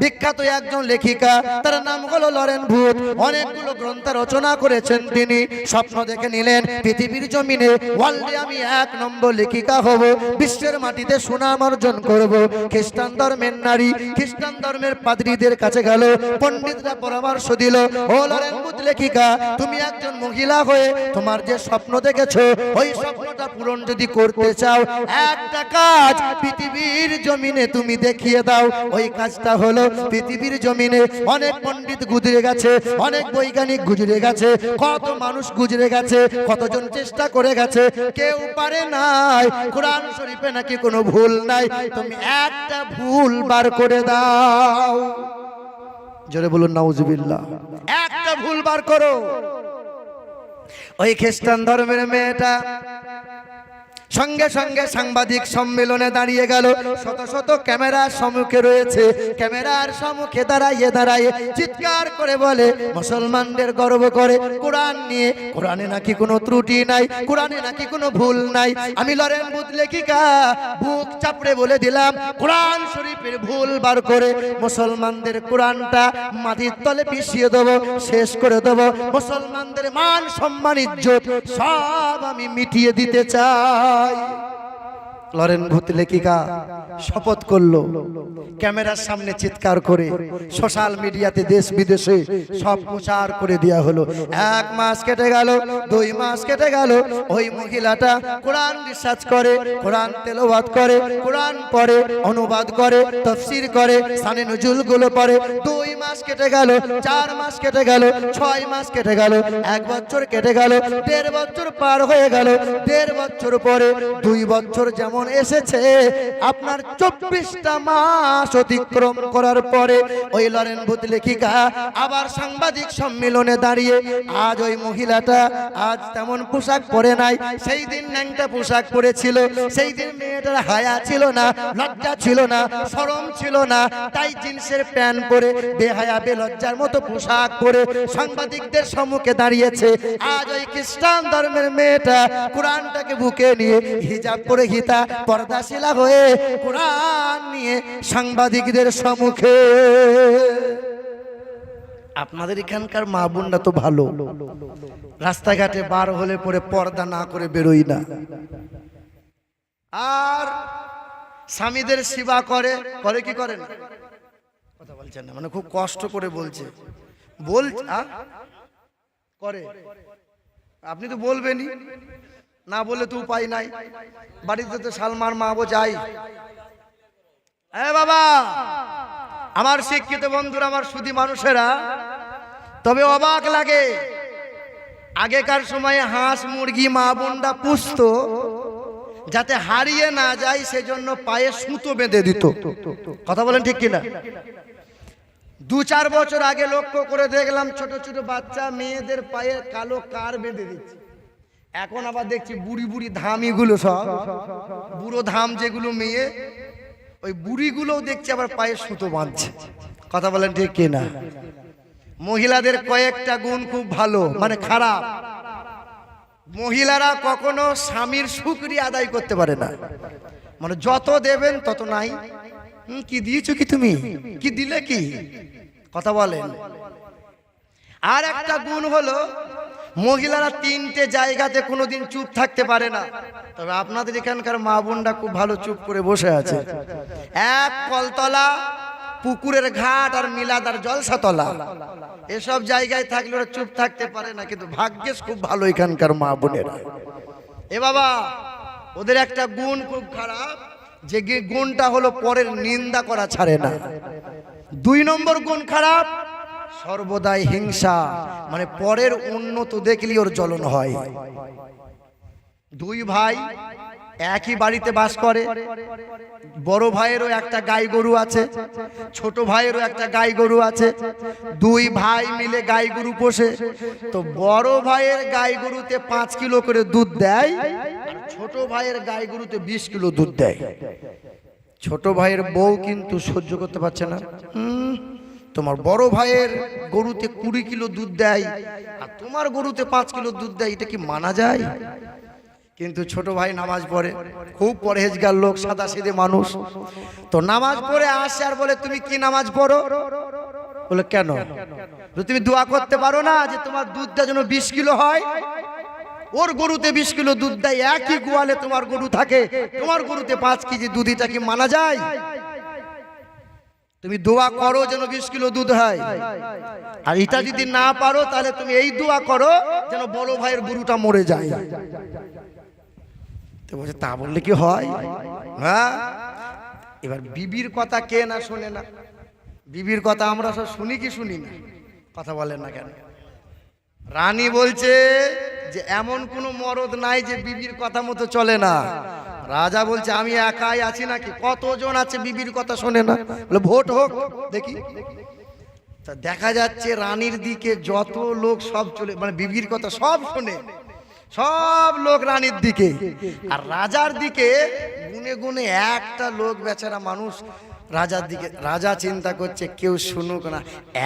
A: বিখ্যাত একজন লেখিকা, তার নাম হলো লরেন ভুত। অনেকগুলো গ্রন্থ রচনা করেছেন তিনি। স্বপ্ন দেখে নিলেন পৃথিবীর জমিনে ওয়ার্ল্ডে আমি এক নম্বর লেখিকা হব, বিশ্বের মাটিতে সুনাম অর্জন করব। খ্রিস্টান ধর্মের নারী, খ্রিস্টান ধর্মের পাদ্রীদের কাছে গেল, পণ্ডিতরা পরামর্শ দিল, ও লরেন ভুত লেখিকা, তুমি একজন মহিলা হয়ে তোমার যে স্বপ্ন দেখেছো, ওই স্বপ্নটা পূরণ যদি করতে চাও, 1 টাকা কাজ পৃথিবীর জমিনে তুমি দেখিয়ে দাও। ওই কাজটা হলো পৃথিবীর জমিনে অনেক পণ্ডিত গুজরে গেছে, অনেক বৈজ্ঞানিক গুজরে গেছে, কত মানুষ গুজরে গেছে, কতজন চেষ্টা করে গেছে, কেউ পারে নাই। কোরআন শরীফে নাকি কোনো ভুল নাই, তুমি একটা ভুল বার করে দাও। জোরে বলুন নাউজুবিল্লাহ। একটা ভুল বার করো। ওই খ্রিস্টান ধর্মের মেয়েটা সঙ্গে সঙ্গে সাংবাদিক সম্মেলনে দাঁড়িয়ে গেল। শত শত ক্যামেরার সম্মুখে রয়েছে, ক্যামেরার সম্মুখে দাঁড়ায় চিৎকার করে বলে, মুসলমানদের গর্ব করে কোরআন নিয়ে, কোরআনে নাকি কোনো ত্রুটি নাই, কোরআনে নাকি কোনো ভুল নাই। আমি লরেন বুথ লেখিকা বুক চাপড়ে বলে দিলাম, কোরআন শরীফের ভুল বার করে মুসলমানদের কোরআনটা মাটির তলে পিষিয়ে দেবো, শেষ করে দেবো। মুসলমানদের মান সম্মান ইজ্জত সব আমি মিটিয়ে দিতে চাই। লরেন ভূত লেখিকা শপথ করলো, ক্যামেরার সামনে চিৎকার করে সোশ্যাল মিডিয়াতে দেশ বিদেশে সব প্রচার করে দেওয়া হলো। 1 মাস কেটে গেল, 2 মাস কেটে গেল, ওই মহিলাটা কোরআন রিসার্চ করে, কোরআন তেলাওয়াত করে, কোরআন পড়ে, অনুবাদ করে, তাফসীর করে, শানে নুজুল গুলো পড়ে। 2 মাস কেটে গেল, 4 মাস কেটে গেল, 6 মাস কেটে গেল, 1 বছর কেটে গেল, 1.5 বছর পার হয়ে গেল। 1.5 বছর পরে 2 বছর যেমন এসেছে, আপনার 24টা মাস অতিক্রম করার পরে ওই লরেন ভূত লেখিকা আবার সাংবাদিক সম্মেলনে দাঁড়িয়ে, আজ ওই মহিলাটা আজ তেমন পোশাক পরে নাই, সেই দিন ন্যাংটা পোশাক পরেছিল, সেই দিন মেয়েটার হায়া ছিল না, লজ্জা ছিল না, শরম ছিল না, তাই জিন্সের প্যান্ট পরে বেহায়া বেলজ্জার মতো পোশাক পরে সাংবাদিকদের সম্মুখে দাঁড়িয়েছে। আজ ওই খ্রিস্টান ধর্মের মেয়েটা কোরআনটাকে বুকে নিয়ে হিজাব পরে হিতা পর্দাশীলা হয়ে কোরআন নিয়ে সাংবাদিকদের সম্মুখে। আপনাদের এখানকার মা বোনরা তো ভালো, রাস্তাঘাটে বার হলে পরে পর্দা না করে বেরোই না, আর স্বামীদের সেবা করে কি করে না? কথা বলছেন না, মানে খুব কষ্ট করে বলছে, করে। আপনি তো বলবেনই, না বললে তো উপায় নাই। বাড়িতে তো সালমার মা বো যাই। বাবা, আমার শিক্ষিত বন্ধুরা, আমার সুধী মানুষেরা, তবে অবাক লাগে, আগেকার সময়ে হাঁস মুরগি মা বোনরা পুষতো, যাতে হারিয়ে না যায় সেজন্য পায়ে সুতো বেঁধে দিত। কথা বলেন ঠিক কিনা? 2-4 বছর আগে লক্ষ্য করে দেখলাম ছোট ছোট বাচ্চা মেয়েদের পায়ে কালো কার বেঁধে দিচ্ছে। এখন আবার দেখছি বুড়ি বুড়ি ধামিগুলো, সব বুড়ো ধাম যেগুলো মেয়ে, ওই বুড়িগুলোও দেখছি আবার পায়ে সুতো বাঁধছে। কথা বলেন ঠিক কিনা? মহিলাদের কয়েকটা গুণ খুব ভালো, মানে খারাপ। মহিলারা কখনো স্বামীর শুকরিয়া আদায় করতে পারে না, মানে যত দেবেন তত নাই। কি দিয়েছো কি তুমি, কি দিলে কি? কথা বলেন। আর একটা গুণ হলো, মহিলারা 3টে জায়গাতে কোনোদিন চুপ থাকতে পারে না। তবে আপনাদের এখানকার মা বোনরা খুব ভালো চুপ করে বসে আছে। 1 কলতলা, পুকুরের ঘাট, আর মিলাদার জলসাতলা, এসব জায়গায় থাকলে ওরা চুপ থাকতে পারে না। কিন্তু ভাগ্যেস খুব ভালো এখানকার মা বোনেরা। এ বাবা, ওদের একটা গুণ খুব খারাপ, যে গুণটা হলো পরের নিন্দা করা ছাড়ে না। 2 নম্বর গুণ খারাপ, সর্বদাই হিংসা, মানে পরের উন্নত দেখলে ওর জ্বলন হয়। 2 ভাই একই বাড়িতে বাস করে, বড় ভাইয়েরও একটা গাই গরু আছে, ছোট ভাইয়েরও একটা গাই গরু আছে। 2 ভাই মিলে গাই গরু পোষে। তো বড় ভাইয়ের গাই গরুতে 5 কিলো করে দুধ দেয়, আর ছোট ভাইয়ের গাই গরুতে 20 কিলো দুধ দেয়। ছোট ভাইয়ের বউ কিন্তু সহ্য করতে পারছে না, তোমার বড় ভাইয়ের গরুতে 20 কিলো দুধ দেয় আর তোমার গরুতে 5 কিলো দুধ দেয়, এটা কি মানা যায়? কিন্তু ছোট ভাই নামাজ পড়ে, খুব পরহেজগার লোক, সাদা সিধে মানুষ। তো নামাজ পড়ে আসে আর বলে, তুমি কি নামাজ পড়ো? বলে কেন? তুমি দোয়া করতে পারো না যে তোমার দুধটা যেন 20 কিলো হয়? ওর গরুতে 20 কিলো দুধ দেয়, একই গোয়ালে তোমার গরু থাকে, তোমার গরুতে 5 কেজি দুধ, এটা কি মানা যায়? তুমি দোয়া করো যেন 20 কিলো দুধ হয়, আর এটা যদি না পারো তাহলে তুমি এই দোয়া করো যেন বড় ভাইয়ের গরুটা মরে যায়। তো বলছে তা বললে কি হয়? হ্যাঁ, এবার বিবির কথা কে না শোনে না? বিবির কথা আমরা সব শুনি কি শুনি না? কথা বলেন না কেন? রানী বলছে যে এমন কোনো মরদ নাই যে বিবির কথা মতো চলে না। রাজা বলছে আমি একাই আছি নাকি? কতজন আছে বিবির কথা শোনে না? বলে ভোট হোক দেখি। তা দেখা যাচ্ছে রানীর দিকে যত লোক সব চলে, মানে বিবির কথা সব শোনে, সব লোক রানীর দিকে। আর রাজার দিকে গুনে গুনে একটা লোক বেচারা মানুষ রাজার দিকে। রাজা চিন্তা করছে কেউ শুনুক না,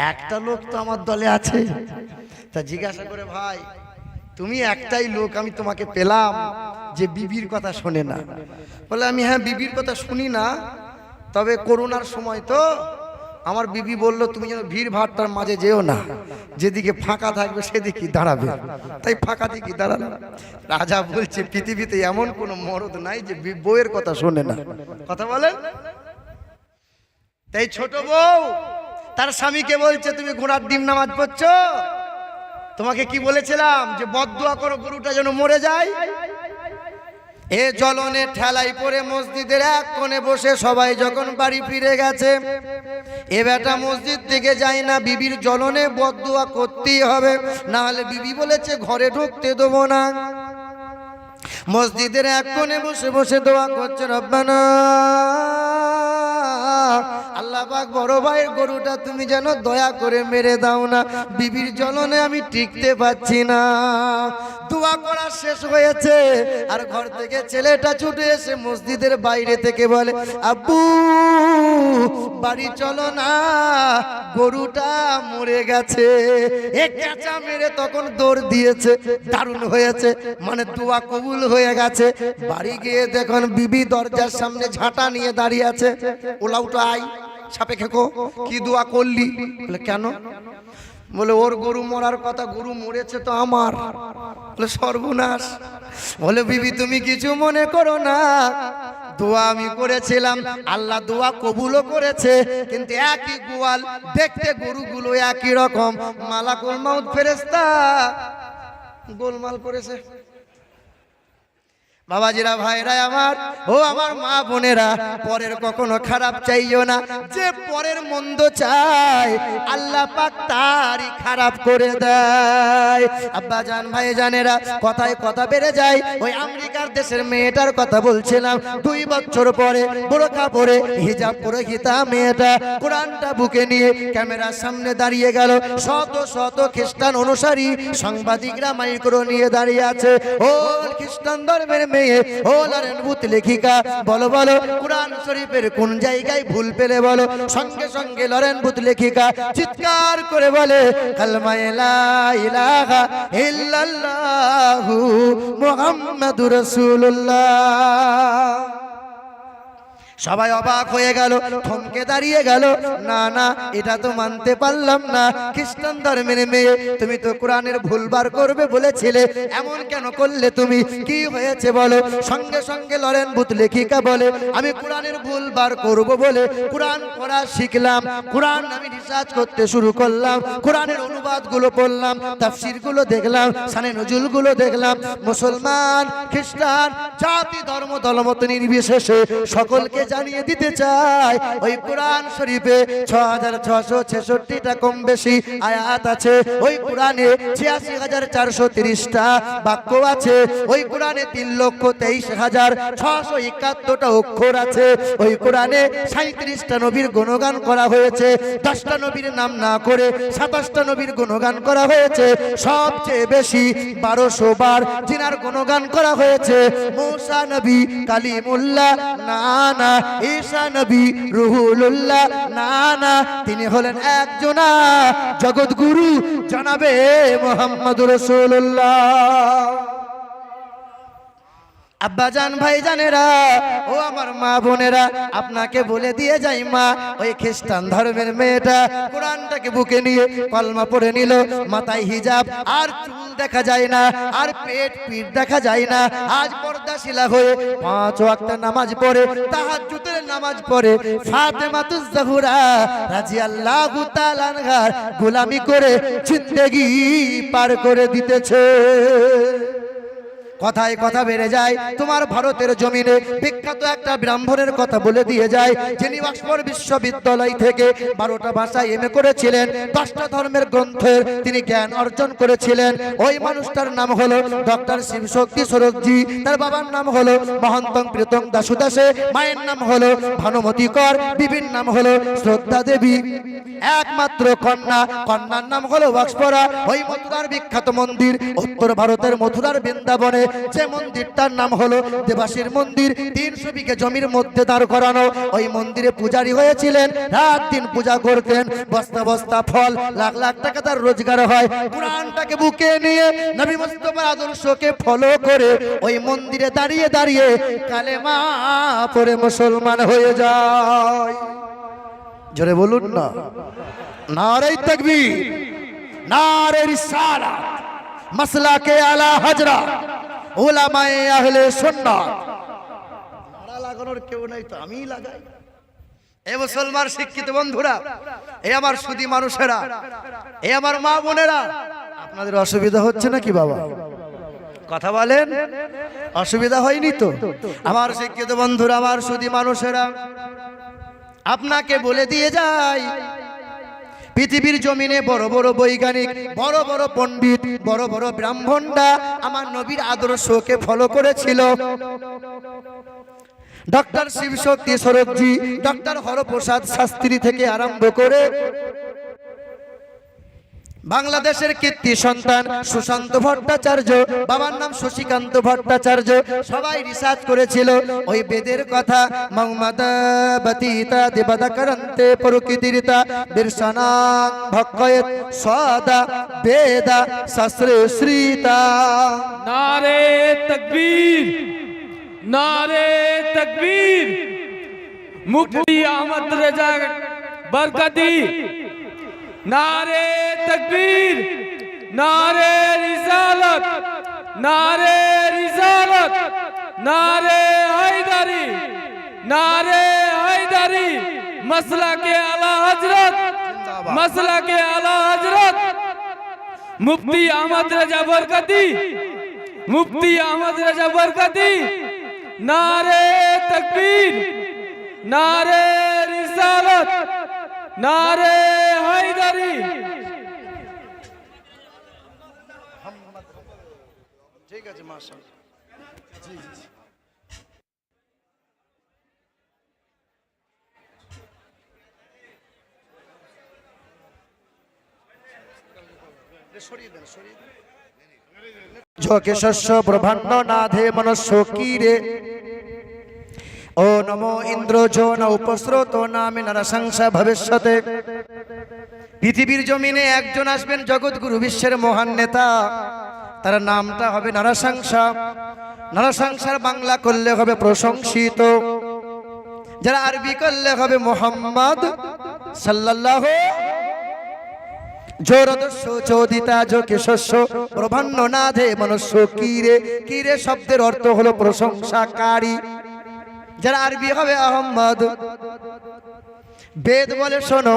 A: একটা লোক তো আমার দলে আছে। তা জিজ্ঞাসা করে ভাই তুমি একটাই লোক আমি তোমাকে পেলাম যে বিবির কথা শোনে না। বলে আমি হ্যাঁ বিবির কথা শুনি না, তবে করোনার সময় তো আমার বিবি বলল তুমি যেন ভিড় ভাড়টার মাঝে যেও না, যেদিকে ফাঁকা থাকবে সেদিকে দাঁড়াবে, তাই ফাঁকা দিকে দাঁড়ালো। রাজা বলছে পৃথিবীতে এমন কোনো মরদ নাই যে বউয়ের কথা শোনে না। কথা বলেন। তাই ছোট বউ তার স্বামীকে বলছে তুমি ঘোড়ার ডিম নামাজ পড়ছো, তোমাকে কি বলেছিলাম যে বদদুয়া করো গরুটা যেন মরে যায়। এ জ্বলনে ঠেলাই পড়ে মসজিদের এক কোণে বসে সবাই যখন বাড়ি ফিরে গেছে, এ বেটা মসজিদ থেকে যায় না, বিবির জ্বলনে বদদুয়া করতেই হবে, না হলে বিবি বলেছে ঘরে ঢুকতে দেবো না। মসজিদের এক কোণে বসে বসে দোয়া করছে রব্বানা আল্লাহ পাক বড় ভাইয়ের গরুটা তুমি যেন দয়া করে মেরে দাও না, বিবির জ্বলনে আমি টিকতে পাচ্ছি না। দোয়া করা শেষ হয়েছে আর ঘর থেকে ছেলেটা ছুটে এসে মসজিদের বাইরে থেকে বলে আব্বু বাড়ি চলো না, গরুটা মরে গেছে। এ কেঁচা মেরে তখন দৌড় দিয়েছে। দারুণ হয়েছে, মানে দোয়া কবুল হয়ে গেছে। বাড়ি গিয়ে দেখুন বিবি দরজার সামনে ঝাঁটা নিয়ে দাঁড়িয়ে আছে। ওলাউটা আই সাপে খেকো কি দোয়া করলি? বলে কেন? বলে ওর গরু মরার কথা, গরু মরেছে তো আমার। বলে সর্বনাশ। বলে বিবি তুমি কিছু মনে করো না, দোয়া আমি করেছিলাম, আল্লাহ দোয়া কবুলও করেছে, কিন্তু একই গোয়াল, দেখতে গরুগুলো একই রকম, মালাকুল মাউত ফেরেশতা গোলমাল করেছে। বাবাজিরা ভাইরা আমার, ও আমার মা বোনেরা, পরের কখনো খারাপ চাইও না। যে পরের মন্দ চায় আল্লাহ পাক তারই খারাপ করে দেয়। আব্বা জান ভাই জানেরা, কথায় কথা বেড়ে যায়। ওই আমেরিকার দেশের মেয়েটার কথা বলছিলাম। 2 বছর পরে বোরকা পরে হিজাব পরে গীতা মেয়েটা কোরআনটা বুকে নিয়ে ক্যামেরার সামনে দাঁড়িয়ে গেল। শত শত খ্রিস্টান অনুসারী সাংবাদিকরা মাইক্রো নিয়ে দাঁড়িয়ে আছে। ও খ্রিস্টান ধর্মের মেয়ে, ও লরেন বুথ লেখিকা, বলো বলো কুরআন শরীফের কোন জায়গায় ভুল পেলে বলো। সঙ্গে সঙ্গে লরেন বুথ লেখিকা চিৎকার করে বলে কালমা লা ইলাহা ইল্লাল্লাহু মুহাম্মাদুর রাসূলুল্লাহ। সবাই অবাক হয়ে গেল, থমকে দাঁড়িয়ে গেল। না না, এটা তো মানতে পারলাম না। খ্রিস্টান ধর্মের মেয়ে, তুমি তো কোরআনের ভুলবার করবে বলেছিলে, এমন কেন করলে তুমি? কি হয়েছে বলো? সঙ্গে সঙ্গে লরেন বুথ লেখিকা বলে আমি কোরআনের ভুলবার করব বলে কোরআন পড়া শিখলাম, কোরআন আমি রিসার্চ করতে শুরু করলাম, কোরআনের অনুবাদগুলো পড়লাম, তাফসীরগুলো দেখলাম, শানে নজুলগুলো দেখলাম। মুসলমান খ্রিস্টান জাতি ধর্ম দলমত নির্বিশেষে সকলকে জানিয়ে দিতে চাই, ওই কোরআন শরীফে 6666টা কম বেশি আয়াত আছে। ওই কোরআনে 86,430টা বাক্য আছে। ওই কোরআনে 3,23,671টা অক্ষর আছে। ওই কোরআনে 37টা নবীর গুণগান করা হয়েছে। 10টা নবীর নাম না করে 27টা নবীর গুণগান করা হয়েছে। সবচেয়ে বেশি 1200 বার জিনার গুণগান করা হয়েছে। মূসা নবী কালিমুল্লাহ না না, ঈসা নবী রুহুল্লাহ না না, তিনি হলেন একজনা জগৎগুরু জনাবে মুহাম্মদুর রাসূলুল্লাহ। আব্বাজান ভাইজানেরা, ও আমার মা বোনেরা, আপনাকে বলে দিয়ে যাই মা, ওই খ্রিস্টান ধর্মের মেয়েটা কোরআনটাকে বুকে নিয়ে কলমা পড়ে নিল। মাথায় হিজাব, আর চুল দেখা যায় না, আর পেট পিঠ দেখা যায় না। আজ পর্দাশীলা হয়ে 5 ওয়াক্ত নামাজ পড়ে, তাহাজ্জুদের নামাজ পড়ে, ফাতেমাতুজ জাহরা রাদিয়াল্লাহু তাআলা আনহার গোলামি করে জিন্দেগি পার করে দিতেছে। কথায় কথা বেড়ে যায়। তোমার ভারতের জমিনে বিখ্যাত একটা ব্রাহ্মণের কথা বলে দিয়ে যায়, যিনি অক্সফোর্ড বিশ্ববিদ্যালয় থেকে 12টা ভাষায় এমএ করেছিলেন, 10টা ধর্মের গ্রন্থের তিনি জ্ঞান অর্জন করেছিলেন। ওই মানুষটার নাম হলো ডক্টর শিবশক্তি স্বরূপজি। তার বাবার নাম হলো মহন্তং প্রীতম দাসু দাসে, মায়ের নাম হলো ভানুমতি কর, বিবির নাম হলো শ্রদ্ধা দেবী। একমাত্র কন্যার নাম হলো ওয়াক্সপরা। ওই মথুরার বিখ্যাত মন্দির উত্তর ভারতের মথুরার বৃন্দাবনে, যে মন্দিরটার নাম হলো দেবাশীর মন্দির, 300 বিঘে জমির মধ্যে দাঁড় করানো। ওই মন্দিরে পূজারী হয়েছিলেন, রাত দিন পূজা করতেন, বস্তা বস্তা ফল, লাখ লাখ টাকা তার রোজগার হয়। কুরআনটাকে বুকে নিয়ে নবী মুস্তাফার আদর্শকে ফলো করে ওই মন্দিরে দাঁড়িয়ে দাঁড়িয়ে কালেমা পড়ে মুসলমান হয়ে যায়। জোরে বলুন না, নারে তাকবীর, নারে রিসালাত, মাসলাকে আলা হযরত, উলামায়ে আহলে সুন্নাত। নারা লাগানোর কেউ নাই তো আমিই লাগাই। এ মুসলমান শিক্ষিত বন্ধুরা, এ আমার সুধী মানুষেরা, এ আমার মা বোনেরা, আপনাদের অসুবিধা হচ্ছে নাকি বাবা? কথা বলেন, অসুবিধা হয়নি তো? আমার শিক্ষিত বন্ধুরা, আমার সুধী মানুষেরা, আপনাকে বলে দিয়ে যাই, পৃথিবীর জমিনে বড় বড় বৈজ্ঞানিক, বড় বড় পণ্ডিত, বড় বড় ব্রাহ্মণরা আমার নবীর আদর্শকে ফলো করেছিল। ডক্টর শিবশক্তি স্বরূপজি, ডক্টর হরপ্রসাদ শাস্ত্রী থেকে আরম্ভ করে বাংলাদেশের কীর্তি সন্তান সুশান্ত ভট্টাচার্য, বাবার নাম শশীকান্ত ভট্টাচার্য, সবাই রিসার্চ করেছিল ওই বেদের কথা। মংমাদাবতীতা দেবদাকরন্তে প্রকৃতিরিতা বিরসানাং ভক্ষয়েত সদা বেদা শাস্ত্রে শ্রীতা।
B: নারে তাকবীর, নারে তাকবীর। মুফতি আহমদ রেজা বরকতি, नारे तकबीर, नारे रिसालत, नारे रिसालत, नारे हैदरी, नारे हैदरी, मसला के आला हजरत, मसला के आला हजरत मुफ्ती अहमद रजा बरकती, मुफ्ती अहमद रजा बरकती। नारे तकबीर, नारे रिसालत, नारे हैदरी।
A: ঠিক আছে মাশাআল্লাহ। জি জি জি। সরিয়ে দেন, সরিয়ে দেন। ঝোঁকে শস্য ব্রহ্মাণ্ড নাধে মনুষ্য কিরে, ও নমো ইন্দ্র যৌন উপস্রোত নামে নরসংসা ভবিষ্যতে। পৃথিবীর জমিনে একজন আসবেন জগৎগুরু, বিশ্বের মহান নেতা, তার নামটা হবে নরসংসা। নরসংসার বাংলা করলে হবে প্রশংসিত, যারা আরবি করলে হবে মোহাম্মদ সাল্লাল্লাহু। জোরদস্য চোদিতা যোগে শস্য ব্রহ্মাণ্ড নাধে মনুষ্য কিরে। কিরে শব্দের অর্থ হলো প্রশংসাকারী, যারা আরবি হবে আহম্মদ। বেদ বলে শোনো,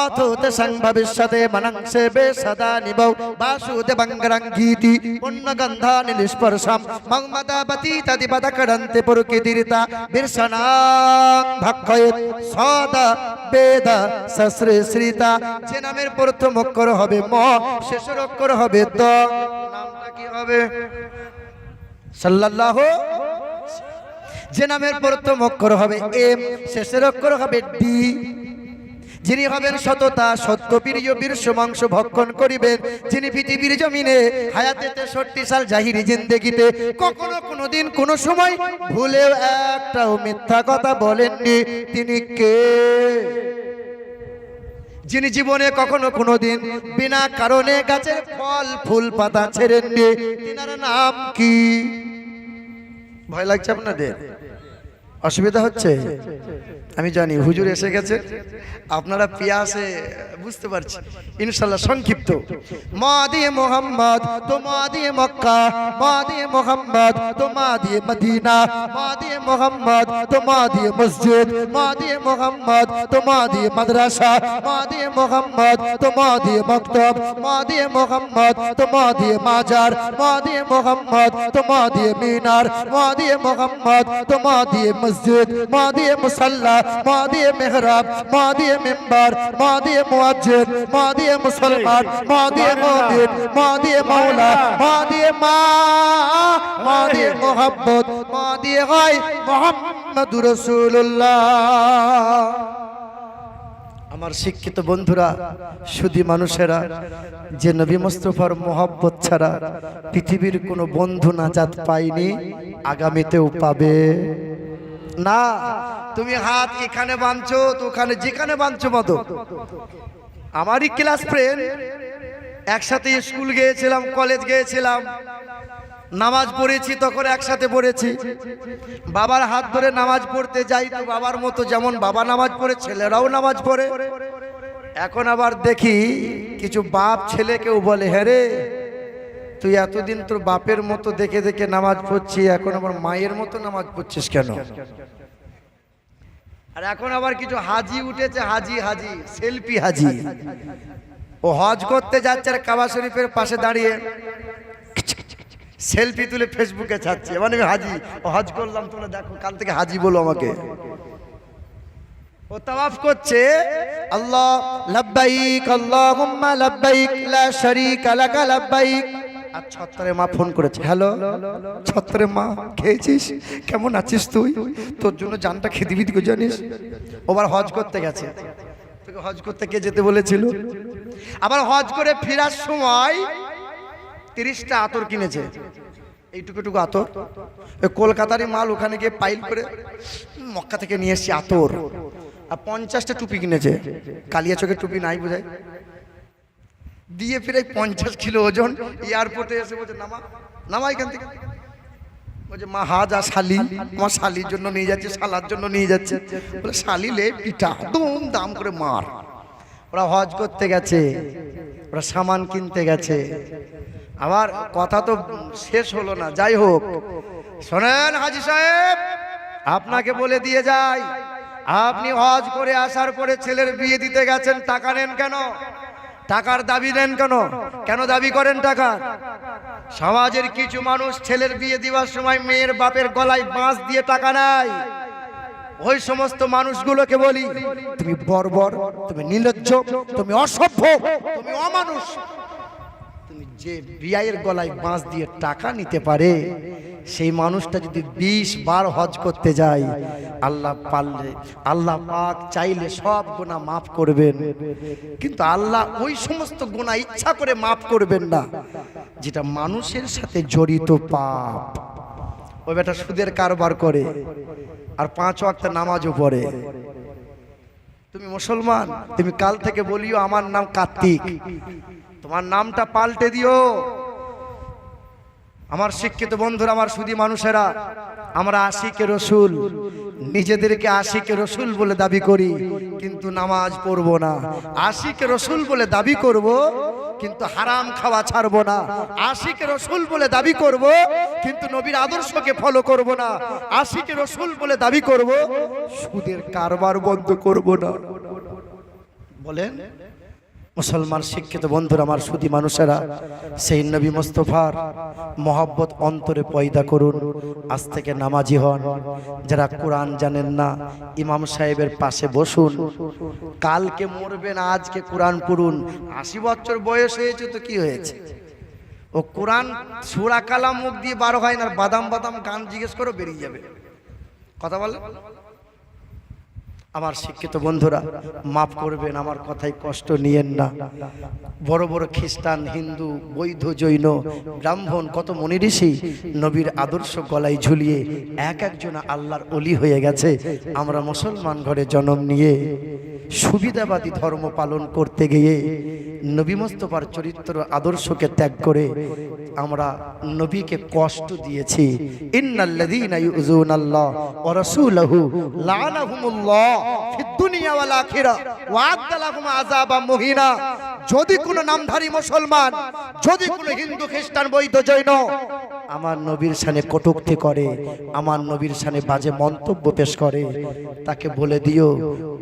A: অথুত সংভবিষ্যতে মনংসে বে সদা নিবৌ বাসুদেবঙ্গরঙ্গীতি পুণ্যগন্ধানি নিষ্পর্শম মংমদাবতী তদিপদকরন্তে প্রকৃতিরিতা বিরসনাং ভক্ষয়েত সদা বেদ সশ্রী শ্রীতা। যে নামের প্রথম অক্ষর হবে ম, শেষের অক্ষর হবে দ। নামটা কি হবে? সাল্লাল্লাহু। যে নামের প্রথম অক্ষর হবে এম, শেষের অক্ষর হবে ডি। যিনি হবেন সততা, সত্যপ্রিয়, বীর মাংস ভক্ষণ করিবেন, যিনি পৃথিবীর জমিনে হায়াতে 63 সাল জাহিরি জিন্দেগিতে কখনো কোনোদিন কোনো সময় ভুলেও একটাও মিথ্যা কথা বলেননি, তিনি কে? যিনি জীবনে কখনো কোনোদিন বিনা কারণে গাছের ফল ফুল পাতা ছেড়েননি, তিনার নাম কি? ভয় লাগছে আপনাদের? অসুবিধা হচ্ছে? আমি জানি হুজুর এসে গেছে, আপনারা পিয়াসে বুঝতে পারছি। ইনশাআল্লাহ সংক্ষিপ্ত। মাদি মোহাম্মদ তো মাদি মক্কা, মাদি মোহাম্মদ তো মাদি মদিনা, মাদি মোহাম্মদ তো মাদি মসজিদ, মাদি মোহাম্মদ তো মাদি মাদ্রাসা, মাদি মোহাম্মদ তো মাদি মক্তব, মাদি মোহাম্মদ তো মাদি মাজার, মাদি মোহাম্মদ তো মাদি মিনার, মাদি মোহাম্মদ তো মাদি মসজিদ, মাদি মুসাল্লা, মাদি মেহরাব, মাদি মিম্বার, মাদি মুয়াজ্জিন, মাদি মুসলমান, মাদি মুমিন, মাদি মাওলা, মাদি মা, মাদি মোহাম্মদ, মাদি গায় মুহাম্মাদুর রাসূলুল্লাহ। আমার শিক্ষিত বন্ধুরা, সুধী মানুষেরা, যে নবী মুস্তাফার মোহাব্বত ছাড়া পৃথিবীর কোনো বন্ধু নাজাত পায়নি, আগামীতেও পাবে না। তুমি হাত এখানে বাঁধছো তো ওখানে যেখানে বাঁধছো মতো। আমারই ক্লাস ফ্রেন্ড, একসাথে স্কুল গিয়েছিলাম, কলেজ গিয়েছিলাম, নামাজ পড়েছি, তখন একসাথে পড়েছি। বাবার হাত ধরে নামাজ পড়তে যাই তো বাবার মতো যেমন বাবা নামাজ পড়ে ছেলেরাও নামাজ পড়ে। এখন আবার দেখি কিছু বাপ ছেলেকেও বলে, হ্যাঁ রে তুই এতদিন তোর বাপের মতো দেখে দেখে নামাজ পড়ছি, এখন আবার মায়ের মতো নামাজ পড়ছিস কেন? আর এখন আবার কিছু হাজি উঠেছে, হাজি হাজি সেলফি হাজি। ও হজ করতে যাচ্ছে আর কাবা শরীফের পাশে দাঁড়িয়ে সেলফি তুলে ফেসবুকে ছাড়ছে, মানে আমি হাজি, ও হজ করলাম, তোমরা দেখো, কাল থেকে হাজি বলো আমাকে। ও তাওয়াফ করছে, আল্লাহ লাব্বাইক আল্লাহুম্মা লাব্বাইক লা শারীকা লাকা লাব্বাইক। আর ছত্তরে মা ফোন করেছে, হ্যালো ছত্তরে মা, খেয়েছিস? কেমন আছিস তুই? তোর জন্য জানটা খেতে বিদি করে জানিস। ওবার হজ করতে গেছে, তোকে হজ করতে কে যেতে বলেছিল? আবার হজ করে ফেরার সময় 30টা আতর কিনেছে, এইটুকুটুকু আতর। ওই কলকাতারই মাল, ওখানে গিয়ে পাইল করে মক্কা থেকে নিয়ে এসেছি আতর। আর 50টা টুপি কিনেছে, কালিয়া চোখের টুপি নাই বোঝায়, দিয়ে ফিরে 50 কিলো ওজন। এয়ারপোর্টে এসে বলছে নামা নামা এখান থেকে। বলছে মা হা যা শালি, আমার শালির জন্য নিয়ে যাচ্ছে, শালার জন্য নিয়ে যাচ্ছে। বলে শালি লে পিঠা দুম দাম করে মার। ওরা হজ করতে গেছে, ওরা সামান কিনতে গেছে। আবার কথা তো শেষ হলো না, যাই হোক শোনেন হাজি সাহেব, আপনাকে বলে দিয়ে যাই, আপনি হজ করে আসার পরে ছেলের বিয়ে দিতে গেছেন, টাকা নেন কেন? টাকার দাবি নেন কেন? কেন দাবি করেন টাকা? সমাজের কিছু মানুষ ছেলের বিয়ে দেওয়ার সময় মেয়ের বাপের গলায় বাঁশ দিয়ে টাকা নেয়। ওই সমস্ত মানুষগুলোকে বলি, তুমি বর্বর, তুমি নির্লজ্জ, তুমি অসভ্য, তুমি অমানুষ। তুমি যে বিয়ের গলায় বাঁশ দিয়ে টাকা নিতে পারে, সেই মানুষটা যদি 20 বার হজ করতে যায়, আল্লাহ পারলে, আল্লাহ পাক চাইলে সব গুনাহ মাফ করবেন। কিন্তু আল্লাহ ওই সমস্ত গুনাহ ইচ্ছা করে মাফ করবেন না যেটা মানুষের সাথে জড়িত পাপ। ওই বেটা সুদের কারবার করে আর 5 ওয়াক্ত নামাজও পড়ে। তুমি মুসলমান, তুমি কাল থেকে বলিও আমার নাম কার্তিক, তোমার নামটা পাল্টে দিও। আমার শিক্ষিত বন্ধুরা, আমার সুধী মানুষেরা, আমরা আশিকে রসুল, নিজেদেরকে আশিকে রসুল বলে দাবি করি, কিন্তু নামাজ পড়বো না। আশিকে রসুল বলে দাবি করব, কিন্তু হারাম খাওয়া ছাড়বো না। আশিকে রসুল বলে দাবি করব, কিন্তু নবীর আদর্শকে ফলো করব না। আশিকে রসুল বলে দাবি করব, সুদের কারবার বন্ধ করব না। বলেন মুসলমান শিক্ষিত বন্ধুরা, আমার সুধী মানুষেরা, সেই নবী মুস্তাফার মহব্বত অন্তরে পয়দা করুন। আজ থেকে নামাজি হন। যারা কোরআন জানেন না, ইমাম সাহেবের পাশে বসুন। কালকে মরবেন, আজকে কোরআন পড়ুন। 80 বছর বয়স হয়েছে তো কি হয়েছে? ও কোরআন সূরা কালাম মুখ দিয়ে বার হয় না, বাদাম বাদাম গান জিজ্ঞেস করো, বেরিয়ে যাবে। কথা বলে আমার শিক্ষিত বন্ধুরা, মাফ করবেন, আমার কথায় কষ্ট নিয়েন না। বড় বড় খ্রিস্টান, হিন্দু, বৌদ্ধ, জৈন, ব্রাহ্মণ, কত মুনি ঋষি নবীর আদর্শ গলায় ঝুলিয়ে এক একজন আল্লাহর ওলি হয়ে গেছে। আমরা মুসলমান ঘরে জন্ম নিয়ে সুবিধাবাদী ধর্ম পালন করতে গিয়ে নবী মুস্তাফার চরিত্র আদর্শকে ত্যাগ করে আমরা নবীকে কষ্ট দিয়েছি। ইন্নাল্লাযীনা ইউযুনাল্লাহ ওয়া রাসূলাহু লাআনাহুমুল্লাহ ফিদ দুনিয়া ওয়াল আখিরাহ ওয়া আ'আদ্দা লাহুম আযাবাম মুহিনা। যদি কোনো নামধারী মুসলমান, যদি কোনো হিন্দু, খ্রিস্টান, বৌদ্ধ, জৈন আমার নবীর শানে কটূক্তি করে, আমার নবীর শানে বাজে মন্তব্য পেশ করে, তাকে বলে দিও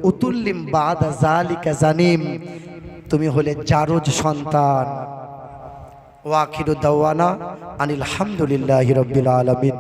A: উতুল্লিম বাদা যালিকা জানিম, তুমি হলে জারজ সন্তান। ওয়া আখিরু দাওয়ানা আনিল হামদুলিল্লাহি রাব্বিল আলামিন।